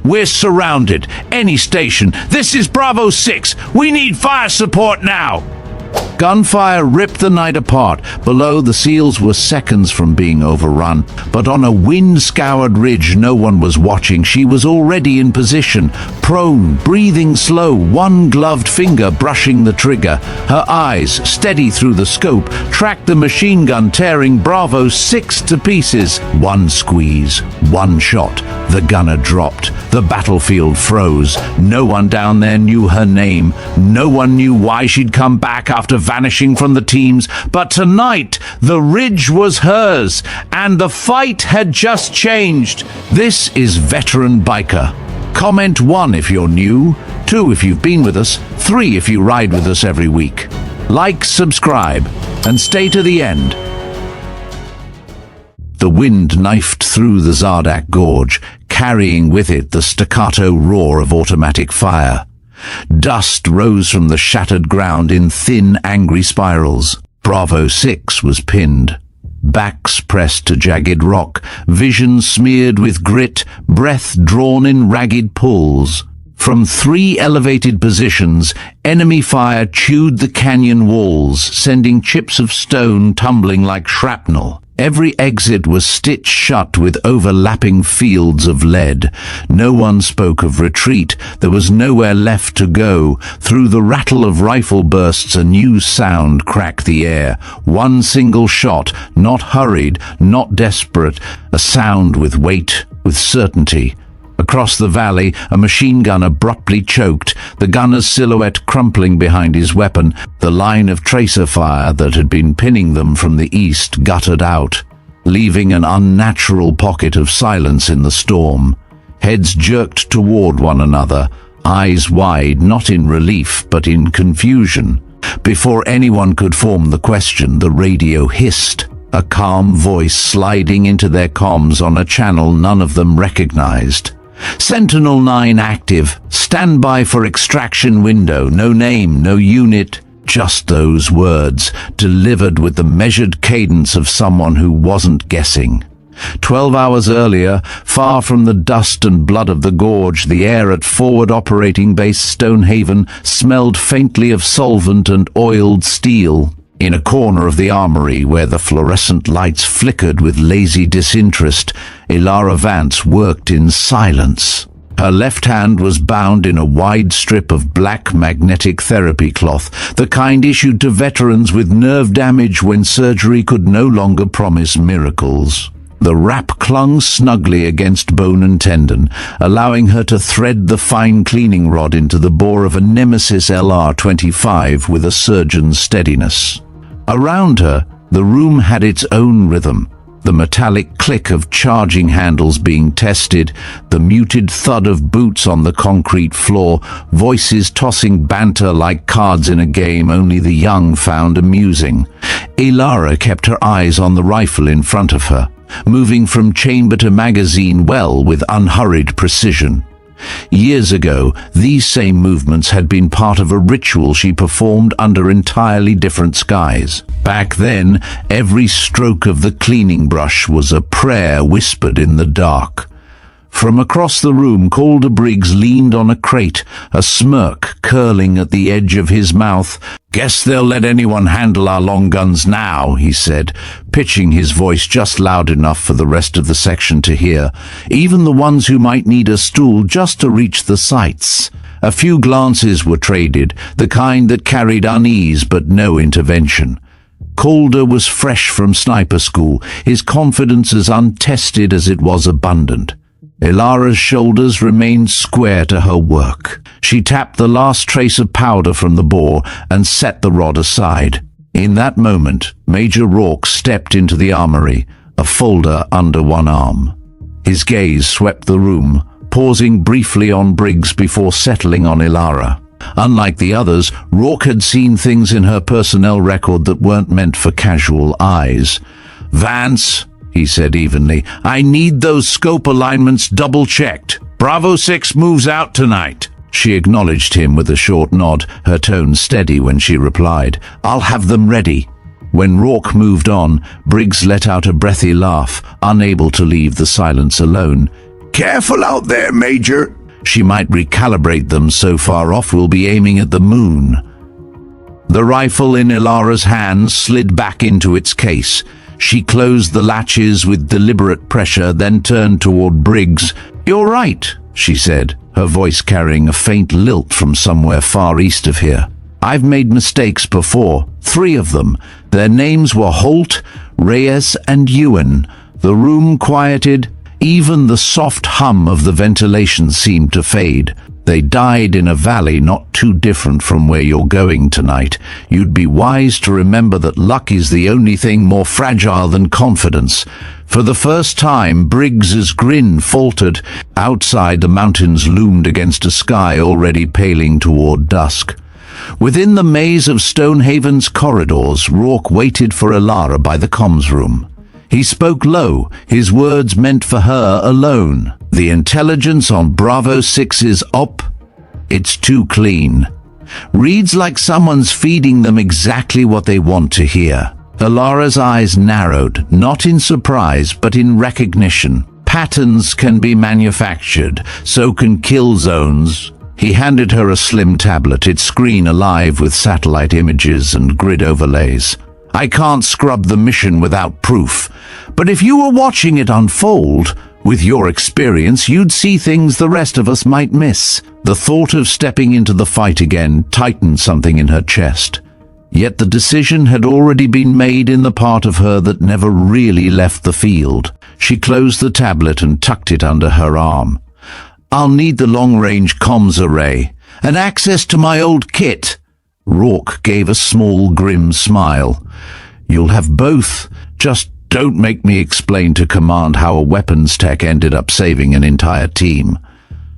We're surrounded. Any station. This is Bravo 6. We need fire support now. Gunfire ripped the night apart. Below, the SEALs were seconds from being overrun, but on a wind-scoured ridge no one was watching. She was already in position, prone, breathing slow, one gloved finger brushing the trigger. Her eyes, steady through the scope, tracked the machine gun tearing Bravo 6 to pieces. One squeeze, one shot. The gunner dropped. The battlefield froze. No one down there knew her name. No one knew why she'd come back after vanishing from the teams. But tonight, the ridge was hers, and the fight had just changed. This is Veteranbiker. Comment 1 if you're new, 2 if you've been with us, 3 if you ride with us every week. Like, subscribe, and stay to the end. The wind knifed through the Zardak Gorge, carrying with it the staccato roar of automatic fire. Dust rose from the shattered ground in thin, angry spirals. Bravo 6 was pinned. Backs pressed to jagged rock, vision smeared with grit, breath drawn in ragged pulls. From 3 elevated positions, enemy fire chewed the canyon walls, sending chips of stone tumbling like shrapnel. Every exit was stitched shut with overlapping fields of lead. No one spoke of retreat. There was nowhere left to go. Through the rattle of rifle bursts, a new sound cracked the air. One single shot, not hurried, not desperate. A sound with weight, with certainty. Across the valley, a machine gun abruptly choked, the gunner's silhouette crumpling behind his weapon. The line of tracer fire that had been pinning them from the east guttered out, leaving an unnatural pocket of silence in the storm. Heads jerked toward one another, eyes wide, not in relief, but in confusion. Before anyone could form the question, the radio hissed, a calm voice sliding into their comms on a channel none of them recognized. Sentinel 9 active. Stand by for extraction window. No name, no unit. Just those words, delivered with the measured cadence of someone who wasn't guessing. 12 hours earlier, far from the dust and blood of the gorge, the air at Forward Operating Base Stonehaven smelled faintly of solvent and oiled steel. In a corner of the armory, where the fluorescent lights flickered with lazy disinterest, Ilara Vance worked in silence. Her left hand was bound in a wide strip of black magnetic therapy cloth, the kind issued to veterans with nerve damage when surgery could no longer promise miracles. The wrap clung snugly against bone and tendon, allowing her to thread the fine cleaning rod into the bore of a Nemesis LR-25 with a surgeon's steadiness. Around her, the room had its own rhythm. The metallic click of charging handles being tested, the muted thud of boots on the concrete floor, voices tossing banter like cards in a game only the young found amusing. Ilara kept her eyes on the rifle in front of her, moving from chamber to magazine well with unhurried precision. Years ago, these same movements had been part of a ritual she performed under entirely different skies. Back then, every stroke of the cleaning brush was a prayer whispered in the dark. From across the room, Calder Briggs leaned on a crate, a smirk curling at the edge of his mouth. "Guess they'll let anyone handle our long guns now," he said, pitching his voice just loud enough for the rest of the section to hear, even the ones who might need a stool just to reach the sights. A few glances were traded, the kind that carried unease but no intervention. Calder was fresh from sniper school, his confidence as untested as it was abundant. Ilara's shoulders remained square to her work. She tapped the last trace of powder from the bore and set the rod aside. In that moment, Major Rourke stepped into the armory, a folder under one arm. His gaze swept the room, pausing briefly on Briggs before settling on Ilara. Unlike the others, Rourke had seen things in her personnel record that weren't meant for casual eyes. "Vance," he said evenly, "I need those scope alignments double-checked. Bravo 6 moves out tonight." She acknowledged him with a short nod, her tone steady when she replied, "I'll have them ready." When Rourke moved on, Briggs let out a breathy laugh, unable to leave the silence alone. Careful out there, Major. She might recalibrate them. So far off we'll be aiming at the moon. The rifle in Ilara's hand slid back into its case. She closed the latches with deliberate pressure, then turned toward Briggs. "You're right," she said, her voice carrying a faint lilt from somewhere far east of here. "I've made mistakes before, 3 of them. Their names were Holt, Reyes, and Ewan." The room quieted. Even the soft hum of the ventilation seemed to fade. "They died in a valley not too different from where you're going tonight. You'd be wise to remember that luck is the only thing more fragile than confidence." For the first time, Briggs's grin faltered. Outside, the mountains loomed against a sky already paling toward dusk. Within the maze of Stonehaven's corridors, Rourke waited for Ilara by the comms room. He spoke low, his words meant for her alone. "The intelligence on Bravo 6 is up. It's too clean. Reads like someone's feeding them exactly what they want to hear." Ilara's eyes narrowed, not in surprise, but in recognition. "Patterns can be manufactured, so can kill zones." He handed her a slim tablet, its screen alive with satellite images and grid overlays. "I can't scrub the mission without proof, but if you were watching it unfold, with your experience, you'd see things the rest of us might miss." The thought of stepping into the fight again tightened something in her chest. Yet the decision had already been made in the part of her that never really left the field. She closed the tablet and tucked it under her arm. "I'll need the long-range comms array, and access to my old kit." Rourke gave a small, grim smile. "You'll have both. Just don't make me explain to Command how a weapons tech ended up saving an entire team."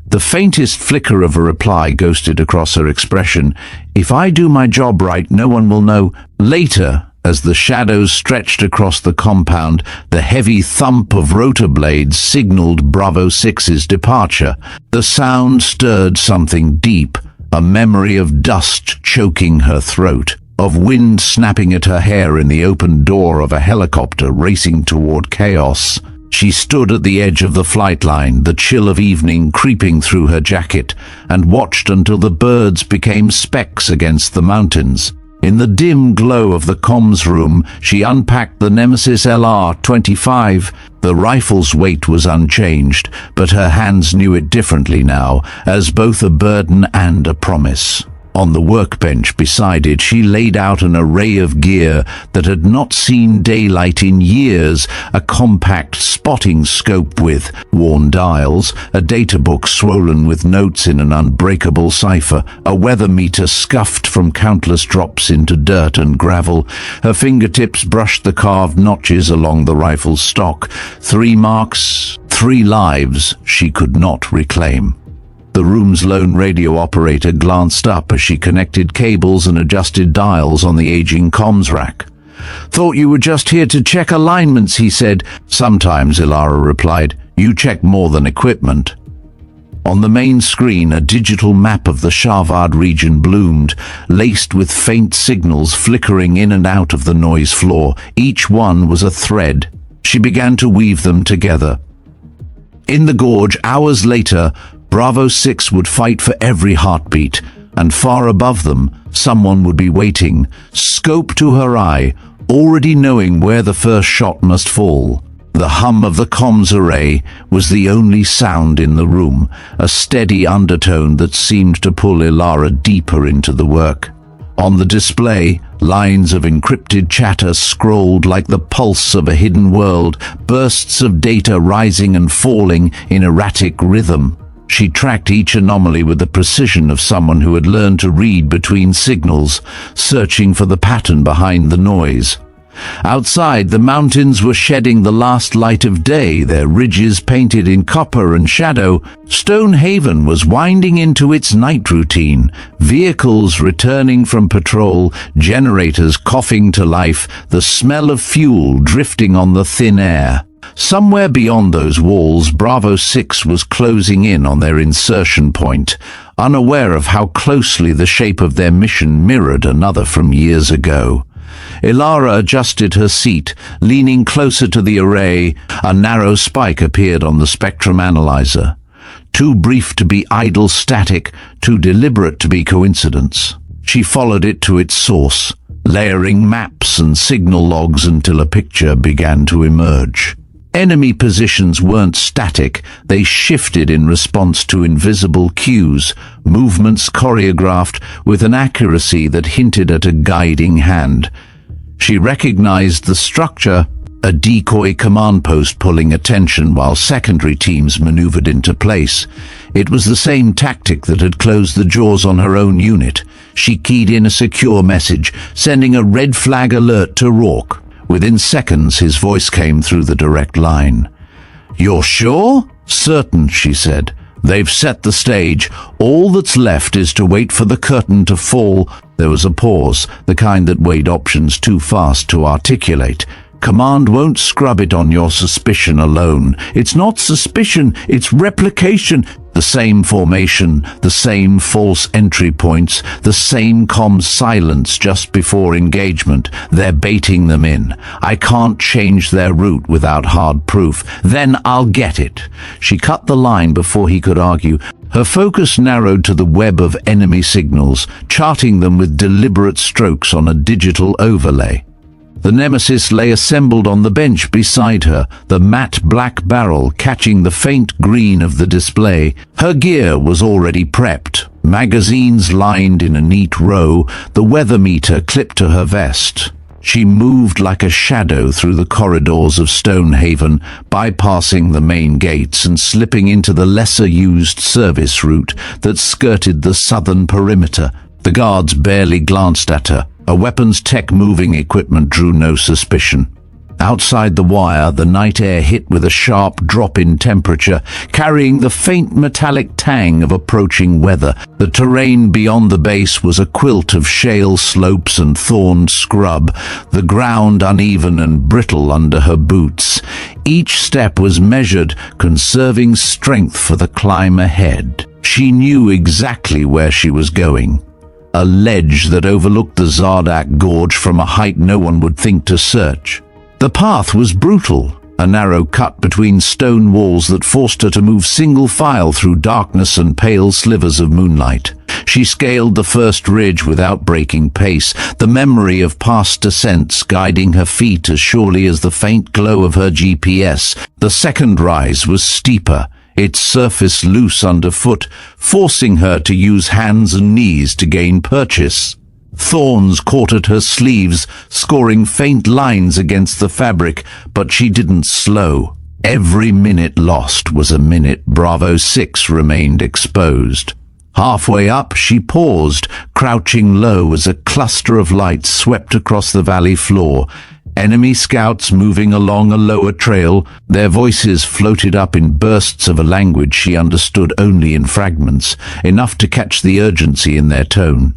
The faintest flicker of a reply ghosted across her expression. "If I do my job right, no one will know." Later, as the shadows stretched across the compound, the heavy thump of rotor blades signaled Bravo 6's departure. The sound stirred something deep, a memory of dust choking her throat, of wind snapping at her hair in the open door of a helicopter racing toward chaos. She stood at the edge of the flight line, the chill of evening creeping through her jacket, and watched until the birds became specks against the mountains. In the dim glow of the comms room, she unpacked the Nemesis LR-25. The rifle's weight was unchanged, but her hands knew it differently now, as both a burden and a promise. On the workbench beside it, she laid out an array of gear that had not seen daylight in years: a compact spotting scope with worn dials, a data book swollen with notes in an unbreakable cipher, a weather meter scuffed from countless drops into dirt and gravel. Her fingertips brushed the carved notches along the rifle's stock. 3 marks, 3 lives she could not reclaim. The room's lone radio operator glanced up as she connected cables and adjusted dials on the aging comms rack. "Thought you were just here to check alignments," he said. "Sometimes," Ilara replied. "You check more than equipment." On the main screen, a digital map of the Sharvad region bloomed, laced with faint signals flickering in and out of the noise floor. Each one was a thread. She began to weave them together. In the gorge, hours later, Bravo 6 would fight for every heartbeat, and far above them, someone would be waiting, scope to her eye, already knowing where the first shot must fall. The hum of the comms array was the only sound in the room, a steady undertone that seemed to pull Ilara deeper into the work. On the display, lines of encrypted chatter scrolled like the pulse of a hidden world, bursts of data rising and falling in erratic rhythm. She tracked each anomaly with the precision of someone who had learned to read between signals, searching for the pattern behind the noise. Outside, the mountains were shedding the last light of day, their ridges painted in copper and shadow. Stonehaven was winding into its night routine, vehicles returning from patrol, generators coughing to life, the smell of fuel drifting on the thin air. Somewhere beyond those walls, Bravo 6 was closing in on their insertion point, unaware of how closely the shape of their mission mirrored another from years ago. Ilara adjusted her seat, leaning closer to the array. A narrow spike appeared on the spectrum analyzer. Too brief to be idle static, too deliberate to be coincidence. She followed it to its source, layering maps and signal logs until a picture began to emerge. Enemy positions weren't static, they shifted in response to invisible cues, movements choreographed with an accuracy that hinted at a guiding hand. She recognized the structure, a decoy command post pulling attention while secondary teams maneuvered into place. It was the same tactic that had closed the jaws on her own unit. She keyed in a secure message, sending a red flag alert to Rourke. Within seconds, his voice came through the direct line. "You're sure?" "Certain," she said. "They've set the stage. All that's left is to wait for the curtain to fall." There was a pause, the kind that weighed options too fast to articulate. "Command won't scrub it on your suspicion alone. It's not suspicion, it's replication. The same formation, the same false entry points, the same calm silence just before engagement. They're baiting them in. I can't change their route without hard proof. Then I'll get it." She cut the line before he could argue. Her focus narrowed to the web of enemy signals, charting them with deliberate strokes on a digital overlay. The Nemesis lay assembled on the bench beside her, the matte black barrel catching the faint green of the display. Her gear was already prepped, magazines lined in a neat row, the weather meter clipped to her vest. She moved like a shadow through the corridors of Stonehaven, bypassing the main gates and slipping into the lesser-used service route that skirted the southern perimeter. The guards barely glanced at her. A weapons tech moving equipment drew no suspicion. Outside the wire, the night air hit with a sharp drop in temperature, carrying the faint metallic tang of approaching weather. The terrain beyond the base was a quilt of shale slopes and thorned scrub, the ground uneven and brittle under her boots. Each step was measured, conserving strength for the climb ahead. She knew exactly where she was going. A ledge that overlooked the Zardak Gorge from a height no one would think to search. The path was brutal, a narrow cut between stone walls that forced her to move single file through darkness and pale slivers of moonlight. She scaled the first ridge without breaking pace, the memory of past descents guiding her feet as surely as the faint glow of her GPS. The second rise was steeper, its surface loose underfoot, forcing her to use hands and knees to gain purchase. Thorns caught at her sleeves, scoring faint lines against the fabric, but she didn't slow. Every minute lost was a minute Bravo 6 remained exposed. Halfway up, she paused, crouching low as a cluster of lights swept across the valley floor. Enemy scouts moving along a lower trail, their voices floated up in bursts of a language she understood only in fragments, enough to catch the urgency in their tone.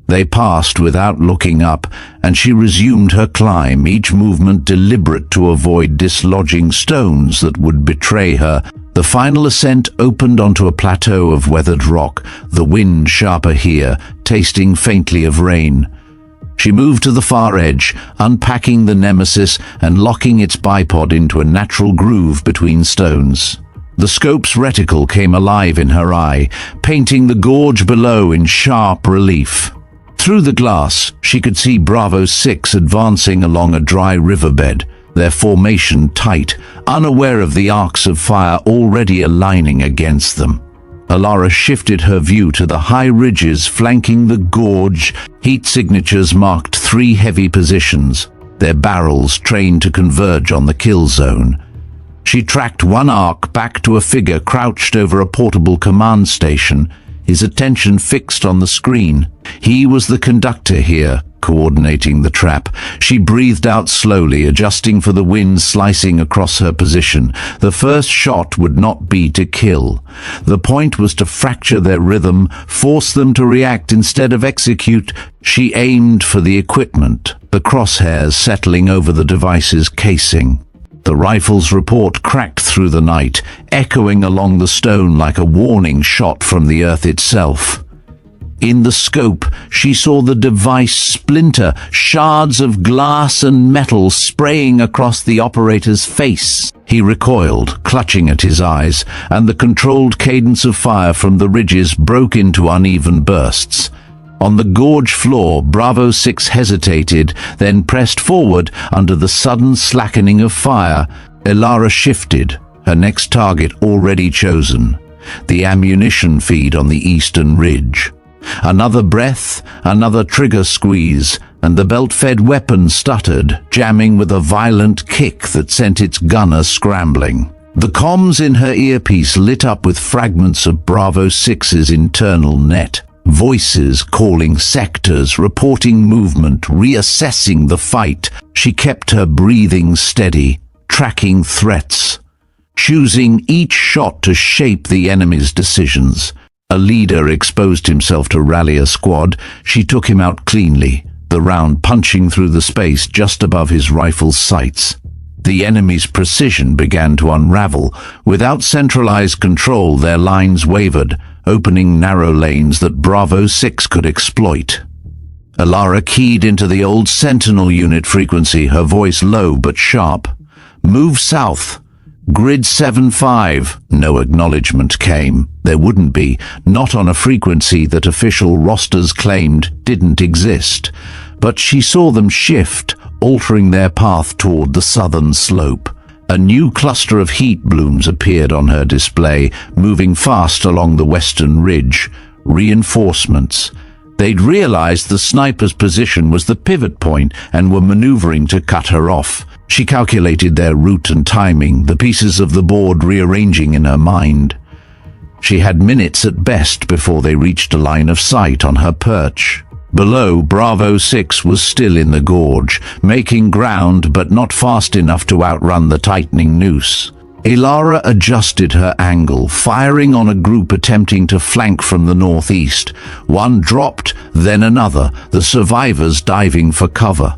They passed without looking up, and she resumed her climb, each movement deliberate to avoid dislodging stones that would betray her. The final ascent opened onto a plateau of weathered rock, the wind sharper here, tasting faintly of rain. She moved to the far edge, unpacking the Nemesis and locking its bipod into a natural groove between stones. The scope's reticle came alive in her eye, painting the gorge below in sharp relief. Through the glass, she could see Bravo 6 advancing along a dry riverbed, their formation tight, unaware of the arcs of fire already aligning against them. Ilara shifted her view to the high ridges flanking the gorge. Heat signatures marked 3 heavy positions, their barrels trained to converge on the kill zone. She tracked one arc back to a figure crouched over a portable command station, his attention fixed on the screen. He was the conductor here, coordinating the trap. She breathed out slowly, adjusting for the wind slicing across her position. The first shot would not be to kill. The point was to fracture their rhythm, force them to react instead of execute. She aimed for the equipment, the crosshairs settling over the device's casing. The rifle's report cracked through the night, echoing along the stone like a warning shot from the earth itself. In the scope, she saw the device splinter, shards of glass and metal spraying across the operator's face. He recoiled, clutching at his eyes, and the controlled cadence of fire from the ridges broke into uneven bursts. On the gorge floor, Bravo 6 hesitated, then pressed forward under the sudden slackening of fire. Elara shifted, her next target already chosen, the ammunition feed on the eastern ridge. Another breath, another trigger squeeze, and the belt-fed weapon stuttered, jamming with a violent kick that sent its gunner scrambling. The comms in her earpiece lit up with fragments of Bravo 6's internal net. Voices calling sectors, reporting movement, reassessing the fight. She kept her breathing steady, tracking threats, choosing each shot to shape the enemy's decisions. A leader exposed himself to rally a squad. She took him out cleanly, the round punching through the space just above his rifle's sights. The enemy's precision began to unravel. Without centralized control, their lines wavered, opening narrow lanes that Bravo 6 could exploit. Elara keyed into the old Sentinel unit frequency, her voice low but sharp. "Move south. Grid 7-5. No acknowledgement came. There wouldn't be, not on a frequency that official rosters claimed didn't exist. But she saw them shift, altering their path toward the southern slope. A new cluster of heat blooms appeared on her display, moving fast along the western ridge. Reinforcements. They'd realized the sniper's position was the pivot point and were maneuvering to cut her off. She calculated their route and timing, the pieces of the board rearranging in her mind. She had minutes at best before they reached a line of sight on her perch. Below, Bravo 6 was still in the gorge, making ground but not fast enough to outrun the tightening noose. Elara adjusted her angle, firing on a group attempting to flank from the northeast. One dropped, then another, the survivors diving for cover.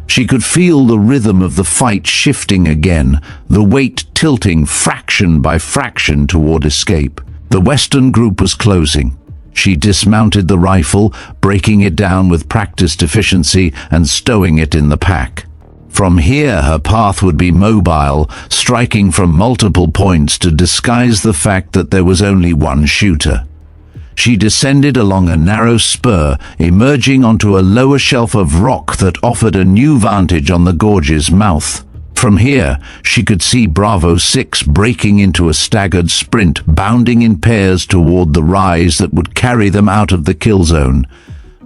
She could feel the rhythm of the fight shifting again, the weight tilting fraction by fraction toward escape. The western group was closing. She dismounted the rifle, breaking it down with practiced efficiency and stowing it in the pack. From here, her path would be mobile, striking from multiple points to disguise the fact that there was only one shooter. She descended along a narrow spur, emerging onto a lower shelf of rock that offered a new vantage on the gorge's mouth. From here, she could see Bravo 6 breaking into a staggered sprint, bounding in pairs toward the rise that would carry them out of the kill zone.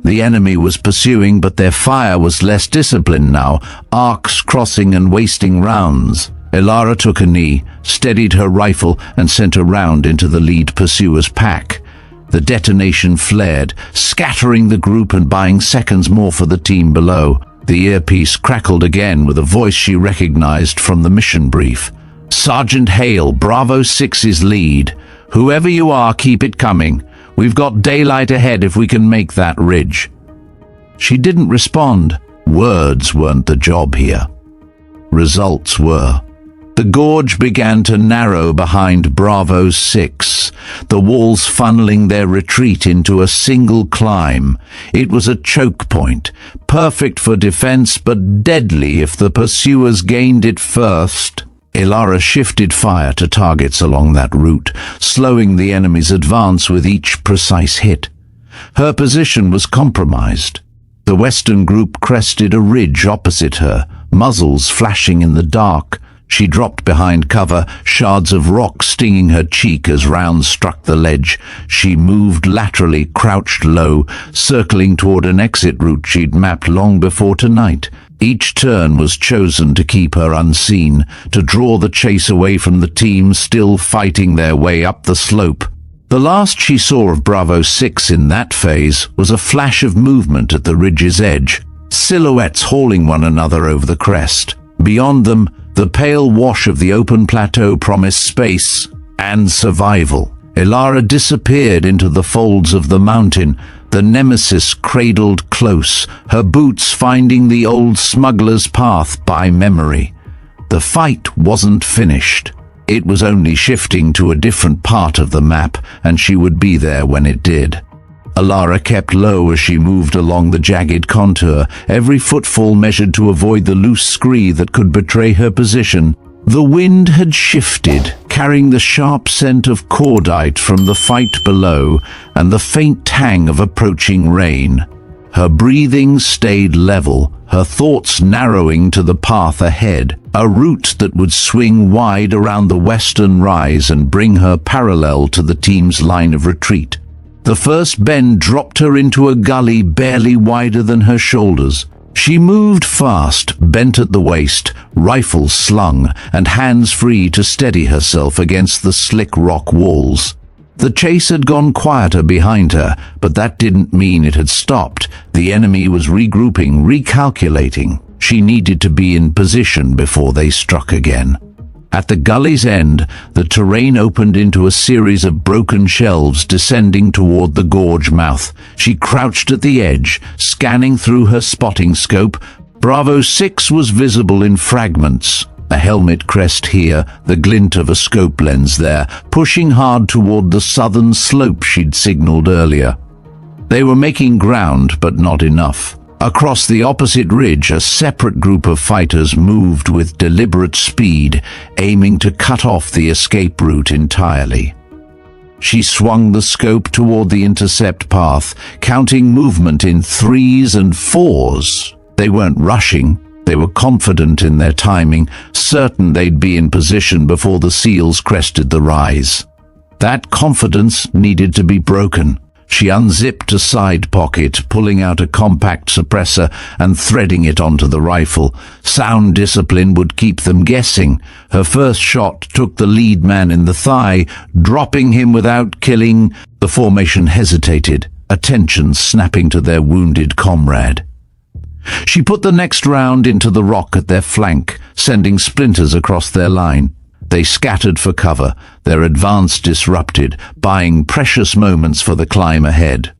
The enemy was pursuing, but their fire was less disciplined now, arcs crossing and wasting rounds. Elara took a knee, steadied her rifle, and sent a round into the lead pursuer's pack. The detonation flared, scattering the group and buying seconds more for the team below. The earpiece crackled again with a voice she recognized from the mission brief. "Sergeant Hale, Bravo 6's lead. Whoever you are, keep it coming. We've got daylight ahead if we can make that ridge." She didn't respond. Words weren't the job here. Results were. The gorge began to narrow behind Bravo 6, the walls funneling their retreat into a single climb. It was a choke point, perfect for defense but deadly if the pursuers gained it first. Elara shifted fire to targets along that route, slowing the enemy's advance with each precise hit. Her position was compromised. The western group crested a ridge opposite her, muzzles flashing in the dark. She dropped behind cover, shards of rock stinging her cheek as rounds struck the ledge. She moved laterally, crouched low, circling toward an exit route she'd mapped long before tonight. Each turn was chosen to keep her unseen, to draw the chase away from the team still fighting their way up the slope. The last she saw of Bravo 6 in that phase was a flash of movement at the ridge's edge, silhouettes hauling one another over the crest. Beyond them, the pale wash of the open plateau promised space and survival. Elara disappeared into the folds of the mountain, the nemesis cradled close, her boots finding the old smuggler's path by memory. The fight wasn't finished. It was only shifting to a different part of the map, and she would be there when it did. Alara kept low as she moved along the jagged contour, every footfall measured to avoid the loose scree that could betray her position. The wind had shifted, carrying the sharp scent of cordite from the fight below and the faint tang of approaching rain. Her breathing stayed level, her thoughts narrowing to the path ahead, a route that would swing wide around the western rise and bring her parallel to the team's line of retreat. The first bend dropped her into a gully barely wider than her shoulders. She moved fast, bent at the waist, rifle slung, and hands free to steady herself against the slick rock walls. The chase had gone quieter behind her, but that didn't mean it had stopped. The enemy was regrouping, recalculating. She needed to be in position before they struck again. At the gully's end, the terrain opened into a series of broken shelves descending toward the gorge mouth. She crouched at the edge, scanning through her spotting scope. Bravo 6 was visible in fragments. A helmet crest here, the glint of a scope lens there, pushing hard toward the southern slope she'd signaled earlier. They were making ground, but not enough. Across the opposite ridge, a separate group of fighters moved with deliberate speed, aiming to cut off the escape route entirely. She swung the scope toward the intercept path, counting movement in 3s and 4s. They weren't rushing. They were confident in their timing, certain they'd be in position before the SEALs crested the rise. That confidence needed to be broken. She unzipped a side pocket, pulling out a compact suppressor and threading it onto the rifle. Sound discipline would keep them guessing. Her first shot took the lead man in the thigh, dropping him without killing. The formation hesitated, attention snapping to their wounded comrade. She put the next round into the rock at their flank, sending splinters across their line. They scattered for cover, their advance disrupted, buying precious moments for the climb ahead.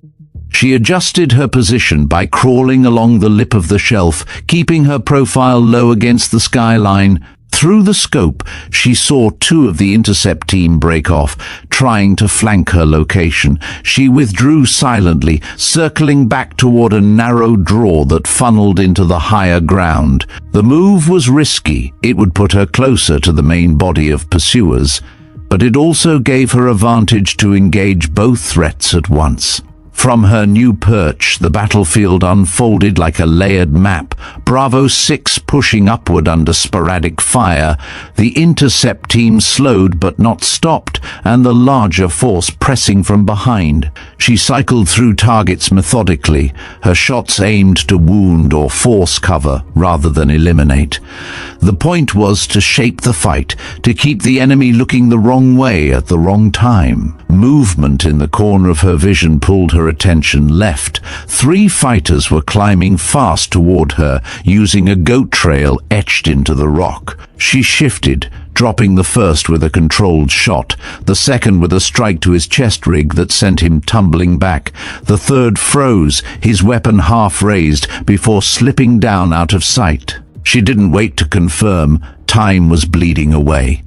She adjusted her position by crawling along the lip of the shelf, keeping her profile low against the skyline. Through the scope, she saw 2 of the intercept team break off, trying to flank her location. She withdrew silently, circling back toward a narrow draw that funneled into the higher ground. The move was risky. It would put her closer to the main body of pursuers, but it also gave her a vantage to engage both threats at once. From her new perch, the battlefield unfolded like a layered map, Bravo 6 pushing upward under sporadic fire. The intercept team slowed but not stopped, and the larger force pressing from behind. She cycled through targets methodically, her shots aimed to wound or force cover rather than eliminate. The point was to shape the fight, to keep the enemy looking the wrong way at the wrong time. Movement in the corner of her vision pulled her attention left. 3 fighters were climbing fast toward her, using a goat trail etched into the rock. She shifted, dropping the first with a controlled shot, the second with a strike to his chest rig that sent him tumbling back. The third froze, his weapon half raised, before slipping down out of sight. She didn't wait to confirm. Time was bleeding away.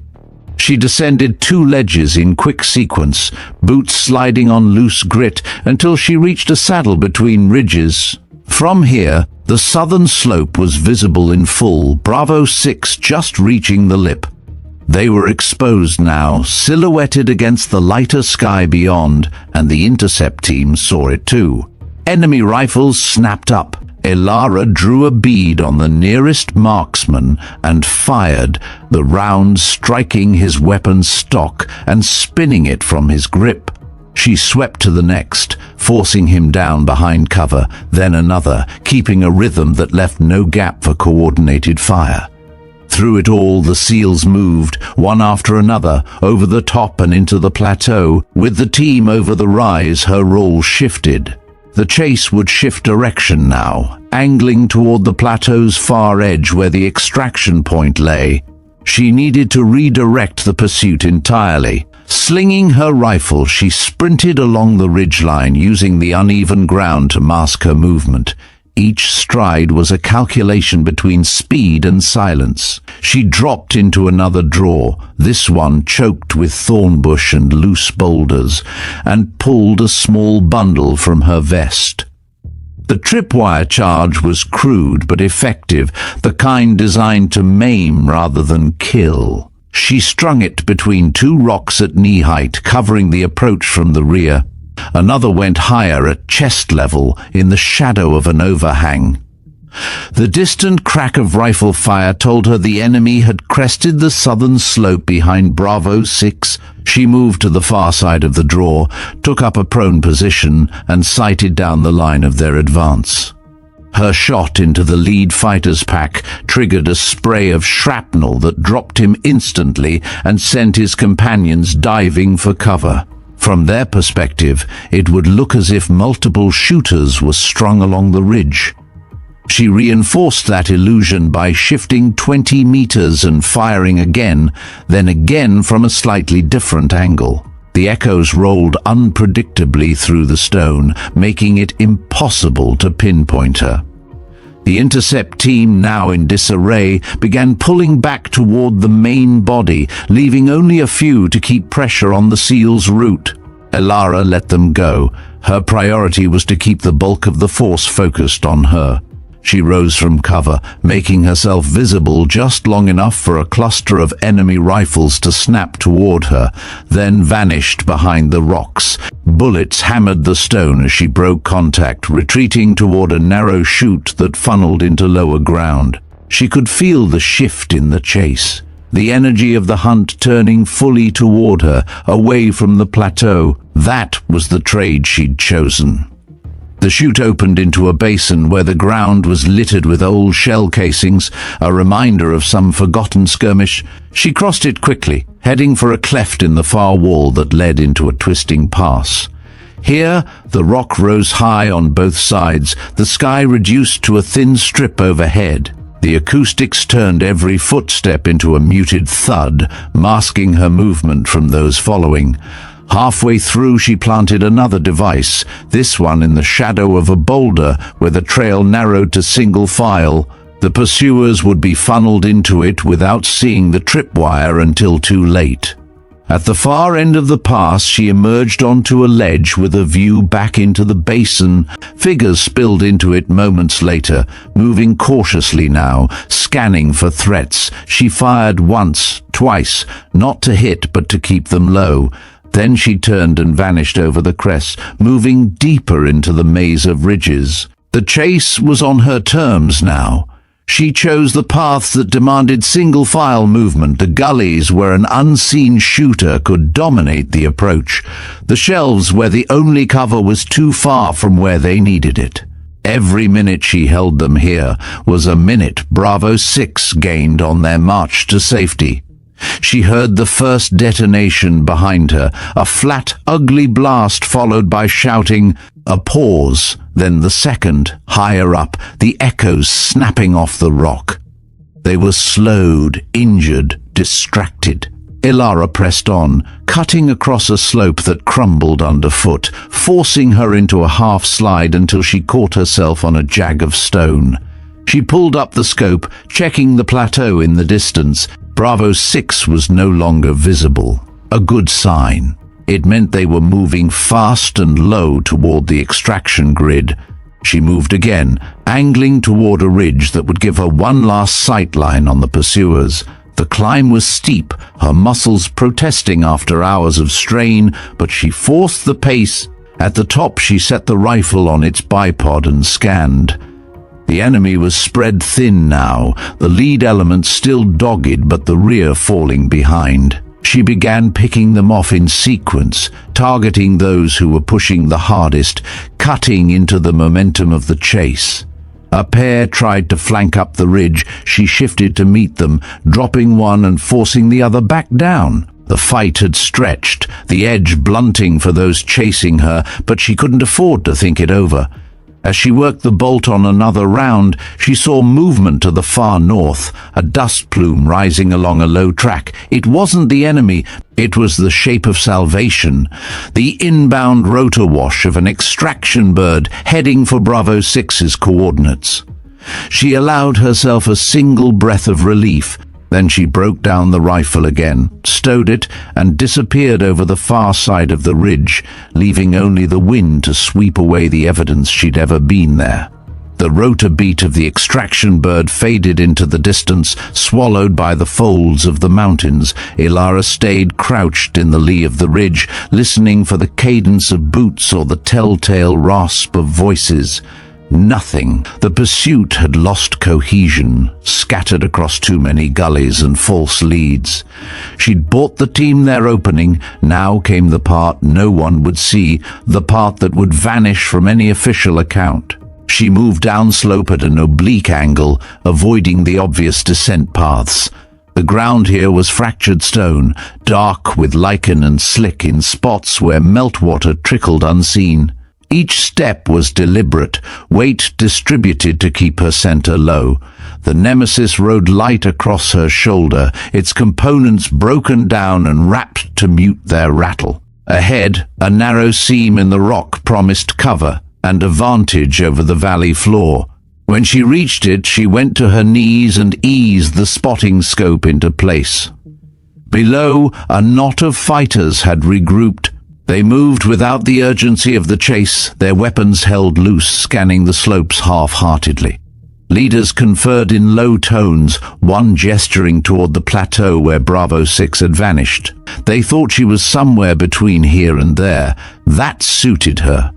She descended 2 ledges in quick sequence, boots sliding on loose grit until she reached a saddle between ridges. From here, the southern slope was visible in full, Bravo 6 just reaching the lip. They were exposed now, silhouetted against the lighter sky beyond, and the intercept team saw it too. Enemy rifles snapped up. Alara drew a bead on the nearest marksman and fired, the round striking his weapon's stock and spinning it from his grip. She swept to the next, forcing him down behind cover, then another, keeping a rhythm that left no gap for coordinated fire. Through it all, the SEALs moved, one after another, over the top and into the plateau. With the team over the rise, her role shifted. The chase would shift direction now, angling toward the plateau's far edge where the extraction point lay. She needed to redirect the pursuit entirely. Slinging her rifle, she sprinted along the ridgeline, using the uneven ground to mask her movement. Each stride was a calculation between speed and silence. She dropped into another drawer, this one choked with thorn bush and loose boulders, and pulled a small bundle from her vest. The tripwire charge was crude but effective, the kind designed to maim rather than kill. She strung it between two rocks at knee height, covering the approach from the rear. Another went higher at chest level, in the shadow of an overhang. The distant crack of rifle fire told her the enemy had crested the southern slope behind Bravo 6. She moved to the far side of the draw, took up a prone position, and sighted down the line of their advance. Her shot into the lead fighter's pack triggered a spray of shrapnel that dropped him instantly and sent his companions diving for cover. From their perspective, it would look as if multiple shooters were strung along the ridge. She reinforced that illusion by shifting 20 meters and firing again, then again from a slightly different angle. The echoes rolled unpredictably through the stone, making it impossible to pinpoint her. The intercept team, now in disarray, began pulling back toward the main body, leaving only a few to keep pressure on the SEAL's route. Elara let them go. Her priority was to keep the bulk of the force focused on her. She rose from cover, making herself visible just long enough for a cluster of enemy rifles to snap toward her, then vanished behind the rocks. Bullets hammered the stone as she broke contact, retreating toward a narrow chute that funneled into lower ground. She could feel the shift in the chase, the energy of the hunt turning fully toward her, away from the plateau. That was the trade she'd chosen. The chute opened into a basin where the ground was littered with old shell casings, a reminder of some forgotten skirmish. She crossed it quickly, heading for a cleft in the far wall that led into a twisting pass. Here, the rock rose high on both sides, the sky reduced to a thin strip overhead. The acoustics turned every footstep into a muted thud, masking her movement from those following. Halfway through, she planted another device, this one in the shadow of a boulder where the trail narrowed to single file. The pursuers would be funneled into it without seeing the tripwire until too late. At the far end of the pass, she emerged onto a ledge with a view back into the basin. Figures spilled into it moments later, moving cautiously now, scanning for threats. She fired once, twice, not to hit but to keep them low. Then she turned and vanished over the crest, moving deeper into the maze of ridges. The chase was on her terms now. She chose the paths that demanded single-file movement, the gullies where an unseen shooter could dominate the approach, the shelves where the only cover was too far from where they needed it. Every minute she held them here was a minute Bravo 6 gained on their march to safety. She heard the first detonation behind her, a flat, ugly blast followed by shouting, a pause, then the second, higher up, the echoes snapping off the rock. They were slowed, injured, distracted. Elara pressed on, cutting across a slope that crumbled underfoot, forcing her into a half slide until she caught herself on a jag of stone. She pulled up the scope, checking the plateau in the distance. Bravo 6 was no longer visible. A good sign. It meant they were moving fast and low toward the extraction grid. She moved again, angling toward a ridge that would give her one last sight line on the pursuers. The climb was steep, her muscles protesting after hours of strain, but she forced the pace. At the top, she set the rifle on its bipod and scanned. The enemy was spread thin now, the lead element still dogged but the rear falling behind. She began picking them off in sequence, targeting those who were pushing the hardest, cutting into the momentum of the chase. A pair tried to flank up the ridge. She shifted to meet them, dropping one and forcing the other back down. The fight had stretched, the edge blunting for those chasing her, but she couldn't afford to think it over. As she worked the bolt on another round, she saw movement to the far north, a dust plume rising along a low track. It wasn't the enemy, it was the shape of salvation, the inbound rotor wash of an extraction bird heading for Bravo 6's coordinates. She allowed herself a single breath of relief. Then she broke down the rifle again, stowed it, and disappeared over the far side of the ridge, leaving only the wind to sweep away the evidence she'd ever been there. The rotor beat of the extraction bird faded into the distance, swallowed by the folds of the mountains. Ilara stayed crouched in the lee of the ridge, listening for the cadence of boots or the telltale rasp of voices. Nothing. The pursuit had lost cohesion, scattered across too many gullies and false leads. She'd bought the team their opening. Now came the part no one would see, the part that would vanish from any official account. She moved downslope at an oblique angle, avoiding the obvious descent paths. The ground here was fractured stone, dark with lichen and slick in spots where meltwater trickled unseen. Each step was deliberate, weight distributed to keep her center low. The Nemesis rode light across her shoulder, its components broken down and wrapped to mute their rattle. Ahead, a narrow seam in the rock promised cover and a vantage over the valley floor. When she reached it, she went to her knees and eased the spotting scope into place. Below, a knot of fighters had regrouped. They moved without the urgency of the chase, their weapons held loose, scanning the slopes half-heartedly. Leaders conferred in low tones, one gesturing toward the plateau where Bravo 6 had vanished. They thought she was somewhere between here and there. That suited her.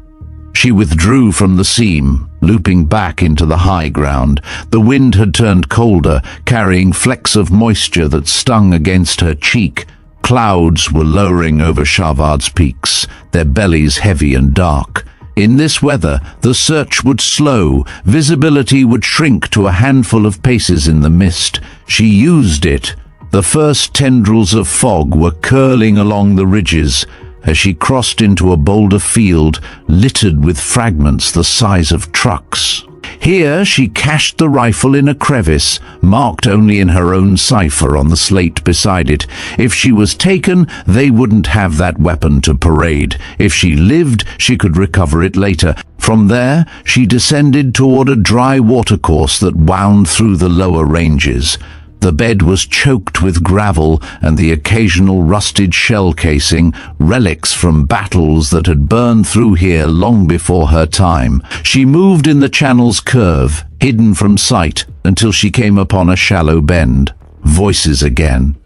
She withdrew from the seam, looping back into the high ground. The wind had turned colder, carrying flecks of moisture that stung against her cheek. Clouds were lowering over Shavard's peaks, their bellies heavy and dark. In this weather, the search would slow, visibility would shrink to a handful of paces in the mist. She used it. The first tendrils of fog were curling along the ridges as she crossed into a boulder field littered with fragments the size of trucks. Here she cached the rifle in a crevice, marked only in her own cipher on the slate beside it. If she was taken, they wouldn't have that weapon to parade. If she lived, she could recover it later. From there, she descended toward a dry watercourse that wound through the lower ranges. The bed was choked with gravel and the occasional rusted shell casing, relics from battles that had burned through here long before her time. She moved in the channel's curve, hidden from sight, until she came upon a shallow bend. Voices again.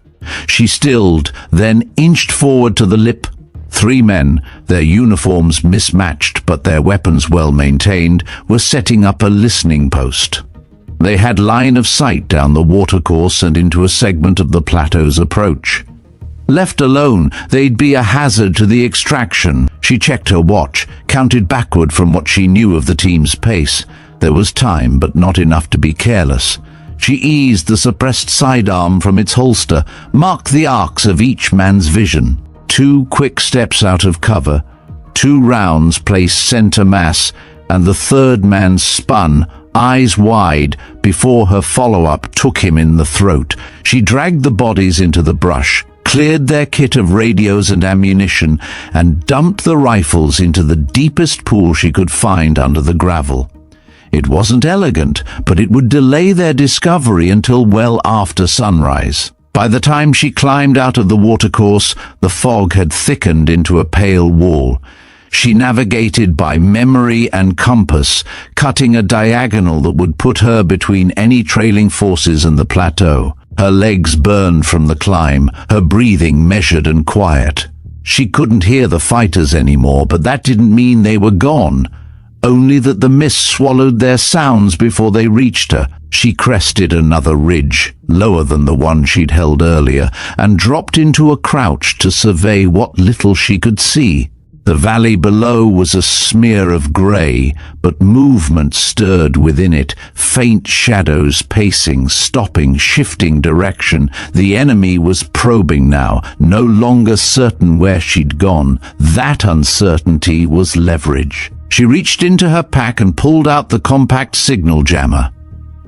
She stilled, then inched forward to the lip. 3 men, their uniforms mismatched but their weapons well maintained, were setting up a listening post. They had line of sight down the watercourse and into a segment of the plateau's approach. Left alone, they'd be a hazard to the extraction. She checked her watch, counted backward from what she knew of the team's pace. There was time, but not enough to be careless. She eased the suppressed sidearm from its holster, marked the arcs of each man's vision. 2 quick steps out of cover, 2 rounds placed center mass, and the third man spun, eyes wide, before her follow-up took him in the throat. She dragged the bodies into the brush, cleared their kit of radios and ammunition, and dumped the rifles into the deepest pool she could find under the gravel. It wasn't elegant, but it would delay their discovery until well after sunrise. By the time she climbed out of the watercourse, the fog had thickened into a pale wall. She navigated by memory and compass, cutting a diagonal that would put her between any trailing forces and the plateau. Her legs burned from the climb, her breathing measured and quiet. She couldn't hear the fighters anymore, but that didn't mean they were gone. Only that the mist swallowed their sounds before they reached her. She crested another ridge, lower than the one she'd held earlier, and dropped into a crouch to survey what little she could see. The valley below was a smear of grey, but movement stirred within it, faint shadows pacing, stopping, shifting direction. The enemy was probing now, no longer certain where she'd gone. That uncertainty was leverage. She reached into her pack and pulled out the compact signal jammer.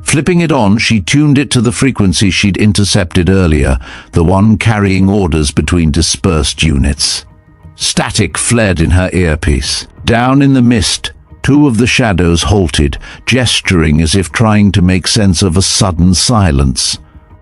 Flipping it on, she tuned it to the frequency she'd intercepted earlier, the one carrying orders between dispersed units. Static flared in her earpiece. Down in the mist, two of the shadows halted, gesturing as if trying to make sense of a sudden silence.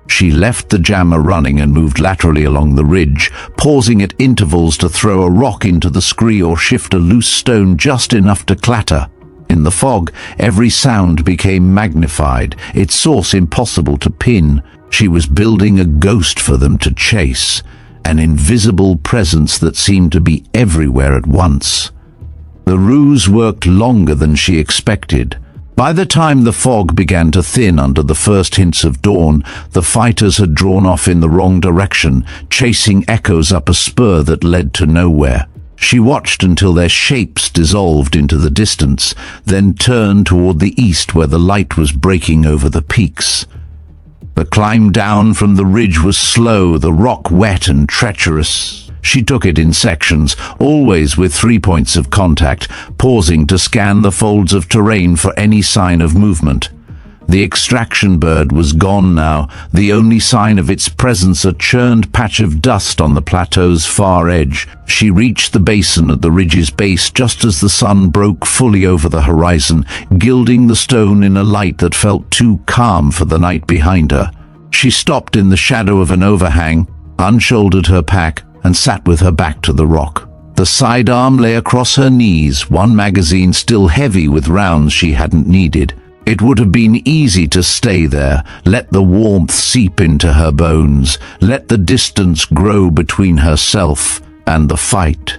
She left the jammer running and moved laterally along the ridge, pausing at intervals to throw a rock into the scree or shift a loose stone just enough to clatter. In the fog, every sound became magnified, its source impossible to pin. She was building a ghost for them to chase, an invisible presence that seemed to be everywhere at once. The ruse worked longer than she expected. By the time the fog began to thin under the first hints of dawn, the fighters had drawn off in the wrong direction, chasing echoes up a spur that led to nowhere. She watched until their shapes dissolved into the distance, then turned toward the east where the light was breaking over the peaks. The climb down from the ridge was slow, the rock wet and treacherous. She took it in sections, always with 3 points of contact, pausing to scan the folds of terrain for any sign of movement. The extraction bird was gone now, the only sign of its presence a churned patch of dust on the plateau's far edge. She reached the basin at the ridge's base just as the sun broke fully over the horizon, gilding the stone in a light that felt too calm for the night behind her. She stopped in the shadow of an overhang, unshouldered her pack, and sat with her back to the rock. The sidearm lay across her knees, one magazine still heavy with rounds she hadn't needed. It would have been easy to stay there, let the warmth seep into her bones, let the distance grow between herself and the fight.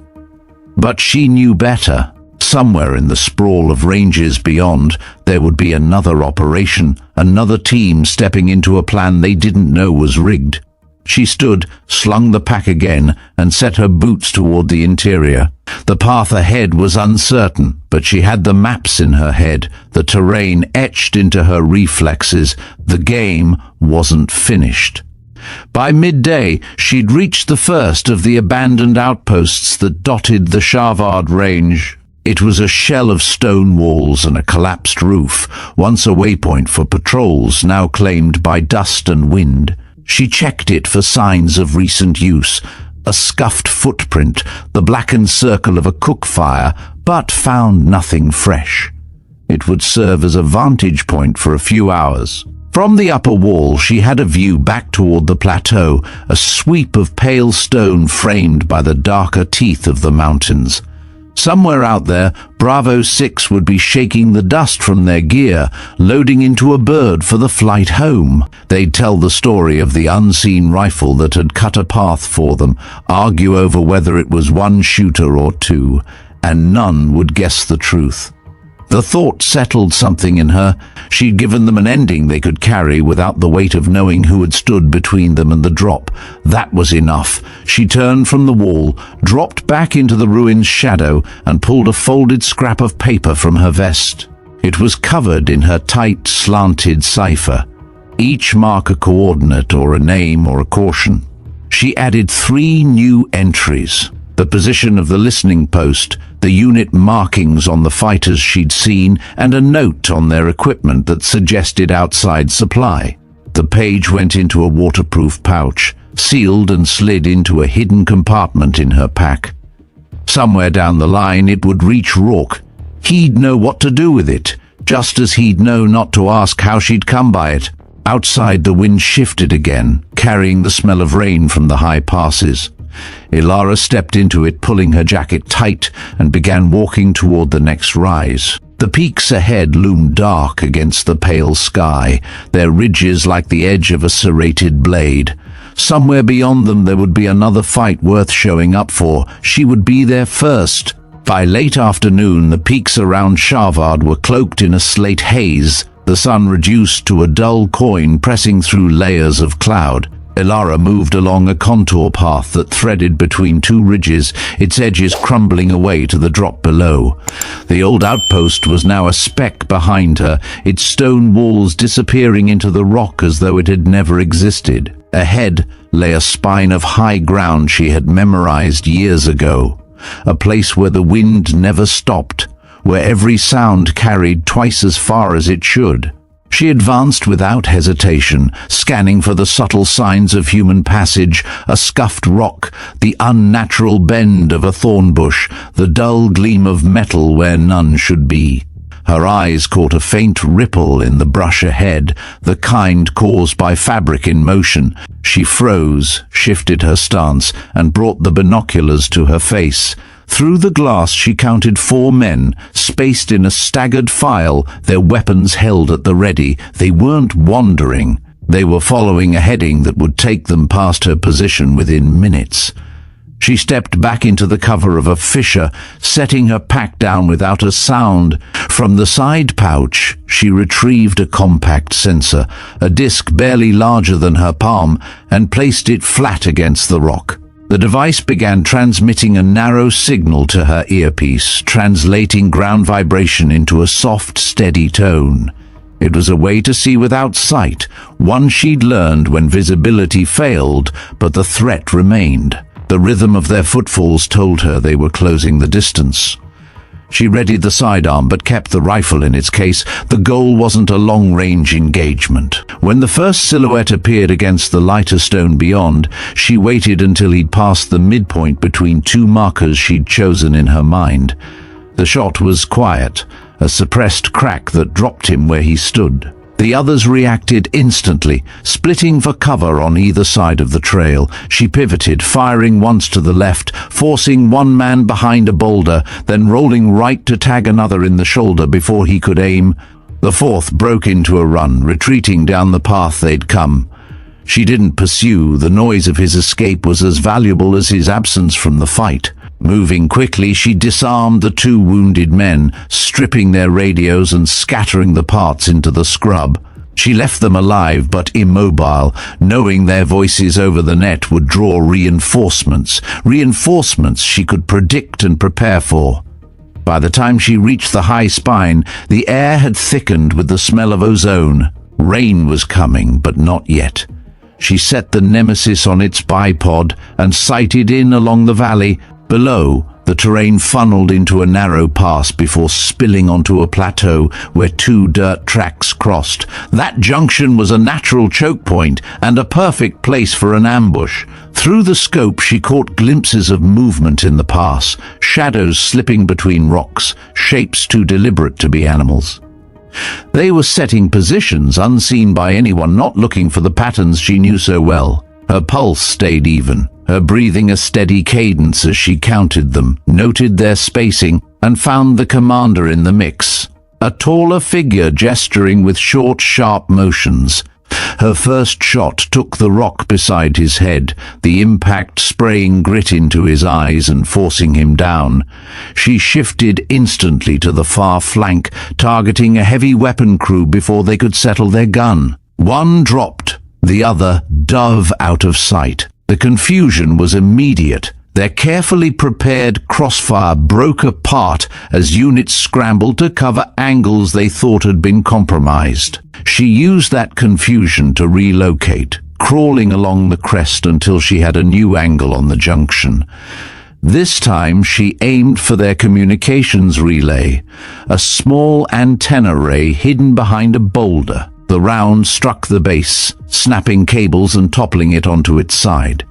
But she knew better. Somewhere in the sprawl of ranges beyond, there would be another operation, another team stepping into a plan they didn't know was rigged. She stood, slung the pack again, and set her boots toward the interior. The path ahead was uncertain, but she had the maps in her head, the terrain etched into her reflexes. The game wasn't finished. By midday, she'd reached the first of the abandoned outposts that dotted the Shavard range. It was a shell of stone walls and a collapsed roof, once a waypoint for patrols, now claimed by dust and wind. She checked it for signs of recent use, a scuffed footprint, the blackened circle of a cook fire, but found nothing fresh. It would serve as a vantage point for a few hours. From the upper wall, she had a view back toward the plateau, a sweep of pale stone framed by the darker teeth of the mountains. Somewhere out there, Bravo 6 would be shaking the dust from their gear, loading into a bird for the flight home. They'd tell the story of the unseen rifle that had cut a path for them, argue over whether it was one shooter or two, and none would guess the truth. The thought settled something in her. She'd given them an ending they could carry without the weight of knowing who had stood between them and the drop. That was enough. She turned from the wall, dropped back into the ruin's shadow, and pulled a folded scrap of paper from her vest. It was covered in her tight, slanted cipher. Each mark a coordinate or a name or a caution. She added 3 new entries: the position of the listening post, the unit markings on the fighters she'd seen, and a note on their equipment that suggested outside supply. The page went into a waterproof pouch, sealed and slid into a hidden compartment in her pack. Somewhere down the line it would reach Rourke. He'd know what to do with it, just as he'd know not to ask how she'd come by it. Outside, the wind shifted again, carrying the smell of rain from the high passes. Ilara stepped into it, pulling her jacket tight, and began walking toward the next rise. The peaks ahead loomed dark against the pale sky, their ridges like the edge of a serrated blade. Somewhere beyond them there would be another fight worth showing up for. She would be there first. By late afternoon, the peaks around Shavard were cloaked in a slate haze, the sun reduced to a dull coin pressing through layers of cloud. Ilara moved along a contour path that threaded between 2 ridges, its edges crumbling away to the drop below. The old outpost was now a speck behind her, its stone walls disappearing into the rock as though it had never existed. Ahead lay a spine of high ground she had memorized years ago, a place where the wind never stopped, where every sound carried twice as far as it should. She advanced without hesitation, scanning for the subtle signs of human passage, a scuffed rock, the unnatural bend of a thorn bush, the dull gleam of metal where none should be. Her eyes caught a faint ripple in the brush ahead, the kind caused by fabric in motion. She froze, shifted her stance, and brought the binoculars to her face. Through the glass she counted 4 men, spaced in a staggered file, their weapons held at the ready. They weren't wandering. They were following a heading that would take them past her position within minutes. She stepped back into the cover of a fissure, setting her pack down without a sound. From the side pouch, she retrieved a compact sensor, a disc barely larger than her palm, and placed it flat against the rock. The device began transmitting a narrow signal to her earpiece, translating ground vibration into a soft, steady tone. It was a way to see without sight, one she'd learned when visibility failed, but the threat remained. The rhythm of their footfalls told her they were closing the distance. She readied the sidearm but kept the rifle in its case. The goal wasn't a long-range engagement. When the first silhouette appeared against the lighter stone beyond, she waited until he'd passed the midpoint between 2 markers she'd chosen in her mind. The shot was quiet, a suppressed crack that dropped him where he stood. The others reacted instantly, splitting for cover on either side of the trail. She pivoted, firing once to the left, forcing one man behind a boulder, then rolling right to tag another in the shoulder before he could aim. The fourth broke into a run, retreating down the path they'd come. She didn't pursue. The noise of his escape was as valuable as his absence from the fight. Moving quickly, she disarmed the 2 wounded men, stripping their radios and scattering the parts into the scrub. She left them alive but immobile, knowing their voices over the net would draw reinforcements she could predict and prepare for. By the time she reached the high spine, the air had thickened with the smell of ozone. Rain was coming, but not yet. She set the Nemesis on its bipod and sighted in along the valley. Below, the terrain funneled into a narrow pass before spilling onto a plateau where 2 dirt tracks crossed. That junction was a natural choke point and a perfect place for an ambush. Through the scope, she caught glimpses of movement in the pass, shadows slipping between rocks, shapes too deliberate to be animals. They were setting positions unseen by anyone not looking for the patterns she knew so well. Her pulse stayed even, her breathing a steady cadence as she counted them, noted their spacing, and found the commander in the mix. A taller figure gesturing with short, sharp motions. Her first shot took the rock beside his head, the impact spraying grit into his eyes and forcing him down. She shifted instantly to the far flank, targeting a heavy weapon crew before they could settle their gun. One dropped, the other dove out of sight. The confusion was immediate. Their carefully prepared crossfire broke apart as units scrambled to cover angles they thought had been compromised. She used that confusion to relocate, crawling along the crest until she had a new angle on the junction. This time she aimed for their communications relay, a small antenna ray hidden behind a boulder. The round struck the base, snapping cables and toppling it onto its side.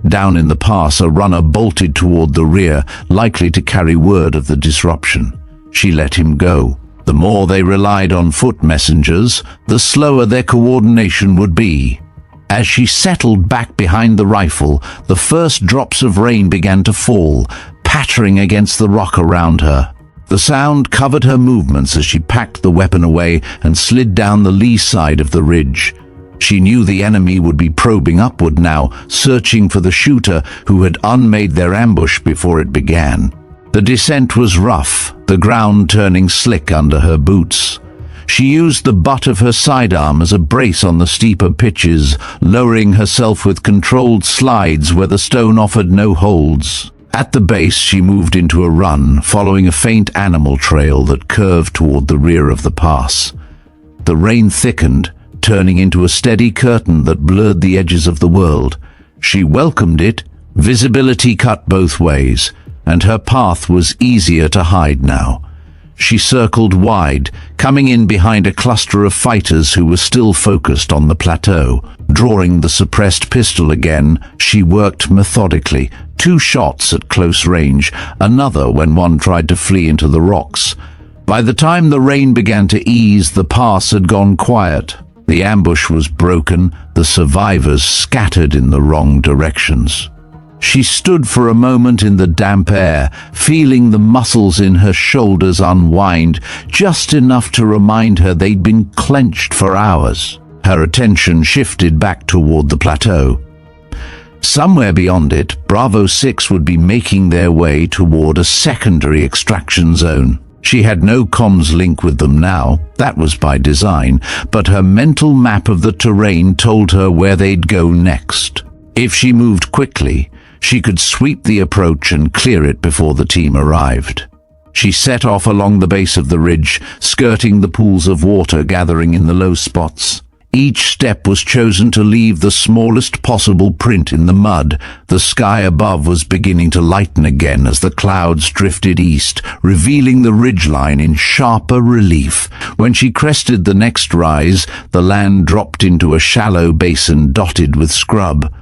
Down in the pass, a runner bolted toward the rear, likely to carry word of the disruption. She let him go. The more they relied on foot messengers, the slower their coordination would be. As she settled back behind the rifle, the first drops of rain began to fall, pattering against the rock around her. The sound covered her movements as she packed the weapon away and slid down the lee side of the ridge. She knew the enemy would be probing upward now, searching for the shooter who had unmade their ambush before it began. The descent was rough, the ground turning slick under her boots. She used the butt of her sidearm as a brace on the steeper pitches, lowering herself with controlled slides where the stone offered no holds. At the base, she moved into a run, following a faint animal trail that curved toward the rear of the pass. The rain thickened, turning into a steady curtain that blurred the edges of the world. She welcomed it. Visibility cut both ways, and her path was easier to hide now. She circled wide, coming in behind a cluster of fighters who were still focused on the plateau. Drawing the suppressed pistol again, she worked methodically. 2 shots at close range, another when one tried to flee into the rocks. By the time the rain began to ease, the pass had gone quiet. The ambush was broken, the survivors scattered in the wrong directions. She stood for a moment in the damp air, feeling the muscles in her shoulders unwind, just enough to remind her they'd been clenched for hours. Her attention shifted back toward the plateau. Somewhere beyond it, Bravo 6 would be making their way toward a secondary extraction zone. She had no comms link with them now, that was by design, but her mental map of the terrain told her where they'd go next. If she moved quickly, she could sweep the approach and clear it before the team arrived. She set off along the base of the ridge, skirting the pools of water gathering in the low spots. Each step was chosen to leave the smallest possible print in the mud. The sky above was beginning to lighten again as the clouds drifted east, revealing the ridgeline in sharper relief. When she crested the next rise, the land dropped into a shallow basin dotted with scrub.